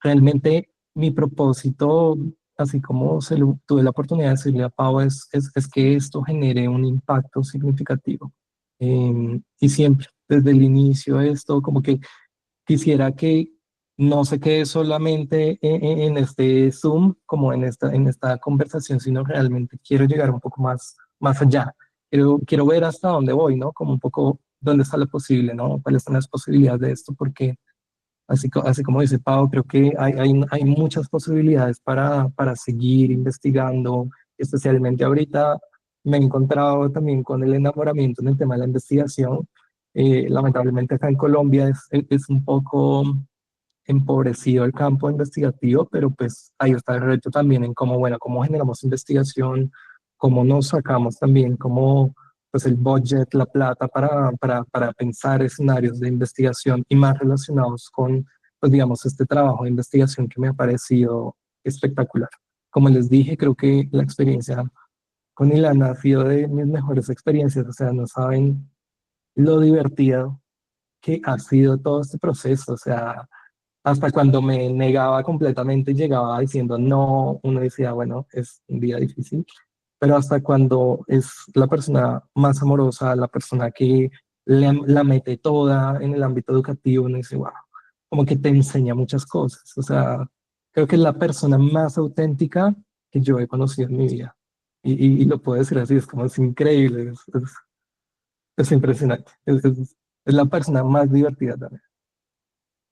Realmente mi propósito, así como tuve la oportunidad de decirle a Pau, es que esto genere un impacto significativo. Y siempre, desde el inicio, esto como que quisiera que no se quede solamente en este Zoom, como en esta conversación, sino realmente quiero llegar un poco más allá. Quiero ver hasta dónde voy, ¿no? Como un poco dónde está lo posible, ¿no? ¿Cuáles son las posibilidades de esto? Porque así como dice Pau, creo que hay muchas posibilidades para seguir investigando, especialmente ahorita me he encontrado también con el enamoramiento en el tema de la investigación. Lamentablemente acá en Colombia es un poco empobrecido el campo investigativo, pero pues ahí está el reto también en cómo, bueno, cómo generamos investigación, cómo nos sacamos también, cómo pues el budget, la plata para pensar escenarios de investigación y más relacionados con, pues digamos, este trabajo de investigación que me ha parecido espectacular. Como les dije, creo que la experiencia con Ilana ha sido de mis mejores experiencias, o sea, no saben lo divertido que ha sido todo este proceso, o sea, hasta cuando me negaba completamente y llegaba diciendo no, uno decía, bueno, es un día difícil, pero hasta cuando es la persona más amorosa, la persona que la mete toda en el ámbito educativo, uno dice, wow, como que te enseña muchas cosas, o sea, creo que es la persona más auténtica que yo he conocido en mi vida. Y lo puedo decir así, es como es increíble, es impresionante, es la persona más divertida también.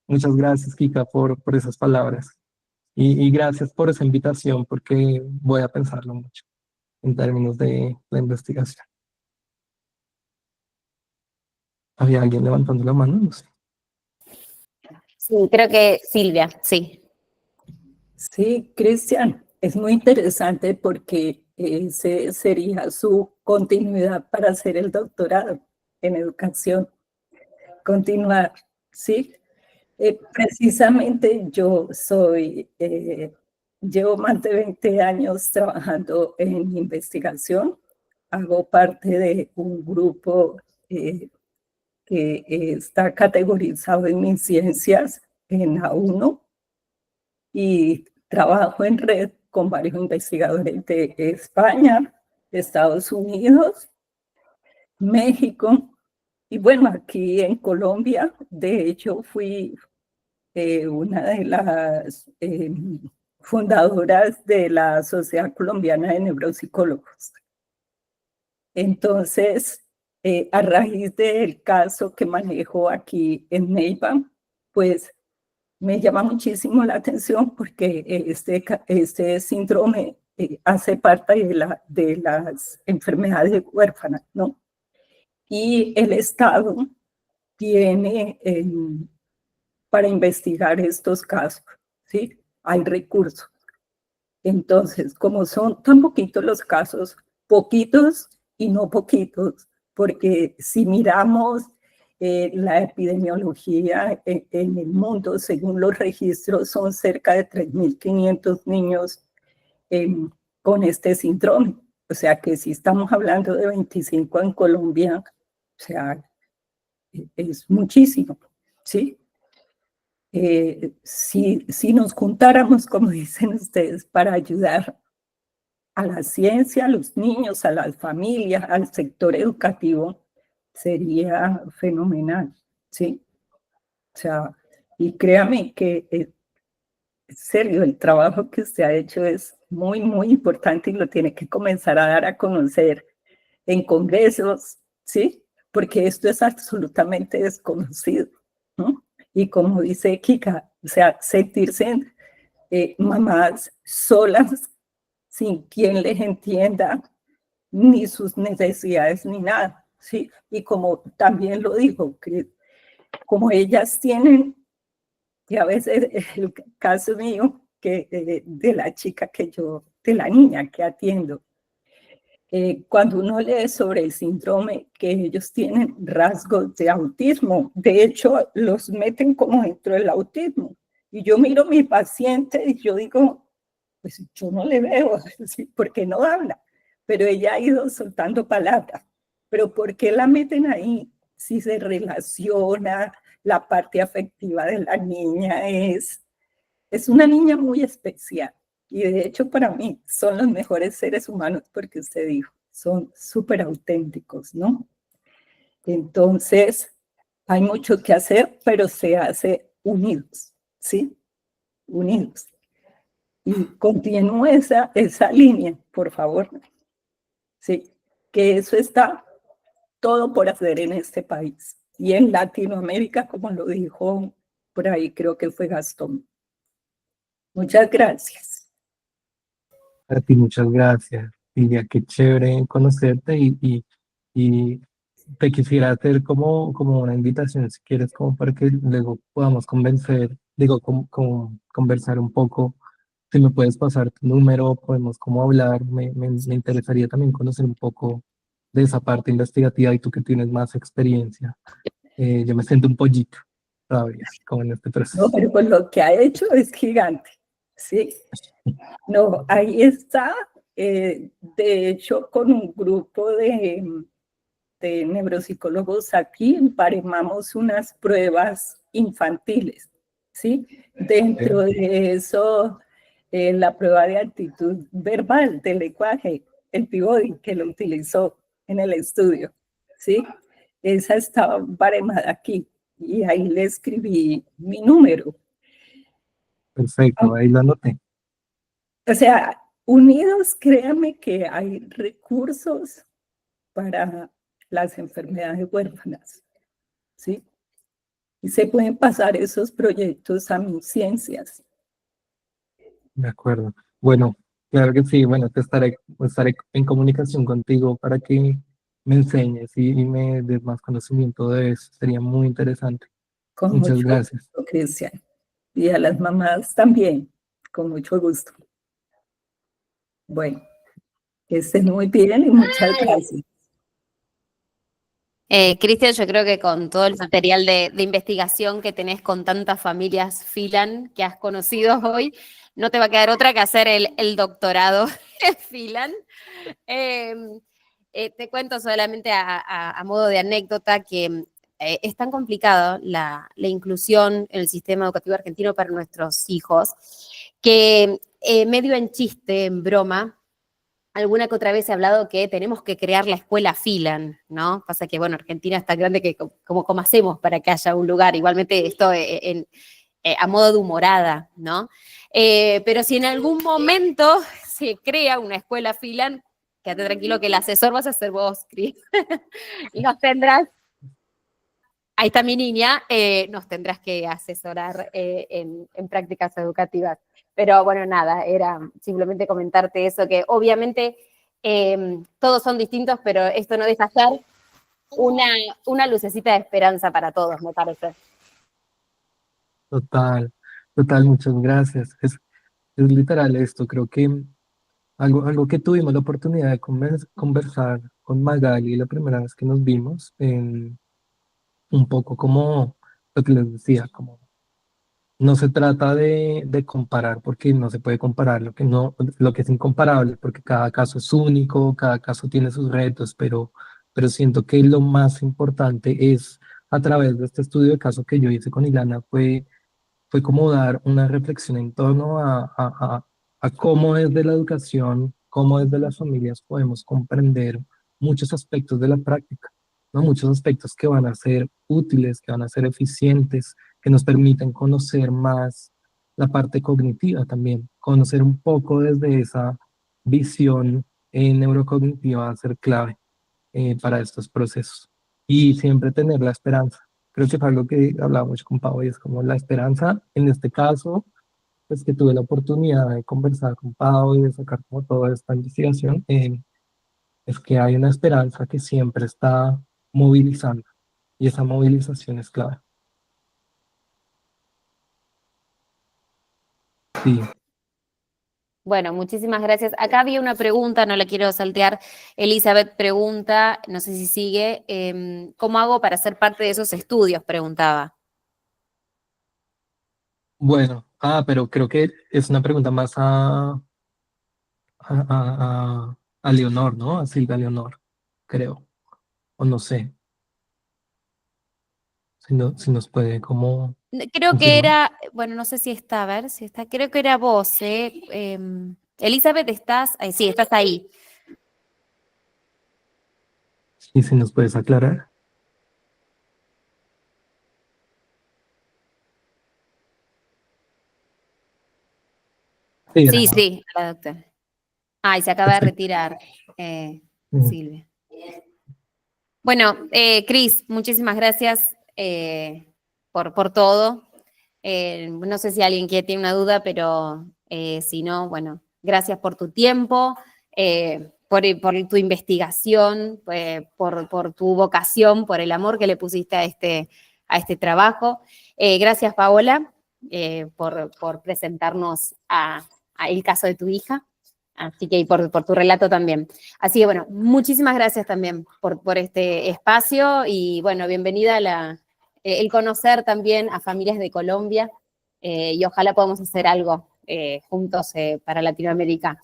Muchas gracias, Kika, por esas palabras. Y gracias por esa invitación, porque voy a pensarlo mucho en términos de la investigación. ¿Había alguien levantando la mano? No sé. Sí, creo que Silvia, sí. Sí, Cristian, es muy interesante porque ese sería su continuidad para hacer el doctorado en educación. Continuar, ¿sí? Precisamente yo llevo más de 20 años trabajando en investigación. Hago parte de un grupo que está categorizado en mis ciencias en A1 y trabajo en red con varios investigadores de España, Estados Unidos, México y bueno, aquí en Colombia. De hecho, fui una de las fundadoras de la Sociedad Colombiana de Neuropsicólogos. Entonces, a raíz del caso que manejo aquí en Neiva, pues me llama muchísimo la atención porque este síndrome hace parte de las enfermedades huérfanas, ¿no? Y el Estado tiene para investigar estos casos, ¿sí? Hay recursos. Entonces, como son tan poquitos los casos, poquitos y no poquitos, porque si miramos la epidemiología en el mundo, según los registros, son cerca de 3.500 niños con este síndrome. O sea que si estamos hablando de 25 en Colombia, o sea, es muchísimo, ¿sí? Si nos juntáramos, como dicen ustedes, para ayudar a la ciencia, a los niños, a las familias, al sector educativo, sería fenomenal, ¿sí? O sea, y créame que, en serio, el trabajo que usted ha hecho es muy, muy importante y lo tiene que comenzar a dar a conocer en congresos, ¿sí? Porque esto es absolutamente desconocido, ¿no? Y como dice Kika, o sea, sentirse mamás solas, sin quien les entienda ni sus necesidades ni nada, ¿sí? Y como también lo dijo, que como ellas tienen, que a veces el caso mío, que de la chica de la niña que atiendo, cuando uno lee sobre el síndrome, que ellos tienen rasgos de autismo, de hecho los meten como dentro del autismo. Y yo miro a mi paciente y yo digo, pues yo no le veo, ¿sí? Porque no habla, pero ella ha ido soltando palabras. Pero ¿por qué la meten ahí? Si se relaciona, la parte afectiva de la niña es una niña muy especial. Y de hecho para mí son los mejores seres humanos porque usted dijo, son súper auténticos, ¿no? Entonces, hay mucho que hacer, pero se hace unidos, ¿sí? Unidos. Y continúe esa línea, por favor. Sí, que eso está todo por hacer en este país. Y en Latinoamérica, como lo dijo por ahí, creo que fue Gastón. Muchas gracias. A ti muchas gracias, Silvia, qué chévere conocerte y te quisiera hacer como una invitación, si quieres, como para que luego podamos conversar un poco. Si me puedes pasar tu número, podemos como hablar, me interesaría también conocer un poco de esa parte investigativa y tú que tienes más experiencia. Yo me siento un pollito todavía, como en este proceso. No, pero pues lo que ha hecho es gigante, ¿sí? No, ahí está, de hecho, con un grupo de neuropsicólogos aquí emparejamos unas pruebas infantiles, ¿sí? Dentro de eso, la prueba de actitud verbal, del lenguaje, el Peabody, que lo utilizó en el estudio, ¿sí? Esa estaba emparejada aquí y ahí le escribí mi número. Perfecto, ahí lo anoté. O sea, unidos, créanme que hay recursos para las enfermedades huérfanas, ¿sí? Y se pueden pasar esos proyectos a mis ciencias. De acuerdo. Bueno, claro que sí. Bueno, estaré en comunicación contigo para que me enseñes y me des más conocimiento de eso. Sería muy interesante. Con Muchas mucho gracias. gusto, Cristian. Y a las mamás también, con mucho gusto. Bueno, que estén muy bien y muchas gracias. Cristian, yo creo que con todo el material de investigación que tenés con tantas familias Phelan que has conocido hoy, no te va a quedar otra que hacer el doctorado en Phelan. Te cuento solamente a modo de anécdota que es tan complicado la inclusión en el sistema educativo argentino para nuestros hijos que medio en chiste, en broma, alguna que otra vez he hablado que tenemos que crear la escuela Phelan, ¿no? Pasa que, bueno, Argentina es tan grande que ¿cómo hacemos para que haya un lugar? Igualmente esto a modo de humorada, ¿no? Pero si en algún momento se crea una escuela Phelan, quédate tranquilo que el asesor vas a ser vos, Cris. Y nos tendrás, ahí está mi niña, nos tendrás que asesorar en prácticas educativas. Pero bueno, nada, era simplemente comentarte eso, que obviamente todos son distintos, pero esto no deja de ser una lucecita de esperanza para todos, me parece. Total, muchas gracias. Es literal esto. Creo que algo que tuvimos la oportunidad de conversar con Magali la primera vez que nos vimos, un poco como lo que les decía, como no se trata de comparar porque no se puede comparar lo que es incomparable, porque cada caso es único, cada caso tiene sus retos, pero siento que lo más importante es a través de este estudio de caso que yo hice con Ilana fue como dar una reflexión en torno a cómo desde la educación, cómo desde las familias podemos comprender muchos aspectos de la práctica, ¿no? Muchos aspectos que van a ser útiles, que van a ser eficientes, que nos permiten conocer más la parte cognitiva también, conocer un poco desde esa visión neurocognitiva va a ser clave para estos procesos. Y siempre tener la esperanza. Creo que fue algo que hablábamos con Pau y es como la esperanza, en este caso, pues que tuve la oportunidad de conversar con Pau y de sacar como toda esta investigación, es que hay una esperanza que siempre está movilizando y esa movilización es clave. Sí. Bueno, muchísimas gracias. Acá había una pregunta, no la quiero saltear. Elizabeth pregunta, no sé si sigue, ¿cómo hago para ser parte de esos estudios? Preguntaba. Bueno, pero creo que es una pregunta más a Leonor, ¿no? A Silvia Leonor, creo. O no sé, si nos puede como Creo que confirmar. era, bueno, no sé si está, a ver si está, creo que era vos, ¿eh? Elizabeth, ¿estás? Sí, estás ahí. Y si nos puedes aclarar. Sí, Sí, la doctora. Ay, se acaba de perfecto. retirar, Silvia. Bueno, Cris, muchísimas gracias por todo. No sé si alguien tiene una duda, pero si no, bueno, gracias por tu tiempo, por tu investigación, por tu vocación, por el amor que le pusiste a este trabajo. Gracias, Paola, por presentarnos a el caso de tu hija. Así que y por tu relato también. Así que bueno, muchísimas gracias también por este espacio y bueno, bienvenida a el conocer también a familias de Colombia y ojalá podamos hacer algo juntos para Latinoamérica.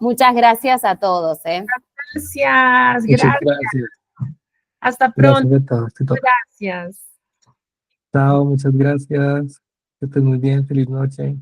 Muchas gracias a todos. Gracias, Muchas gracias. gracias. Hasta Gracias pronto. a todos. Gracias. Chao, muchas gracias. Que estés muy bien. Feliz noche.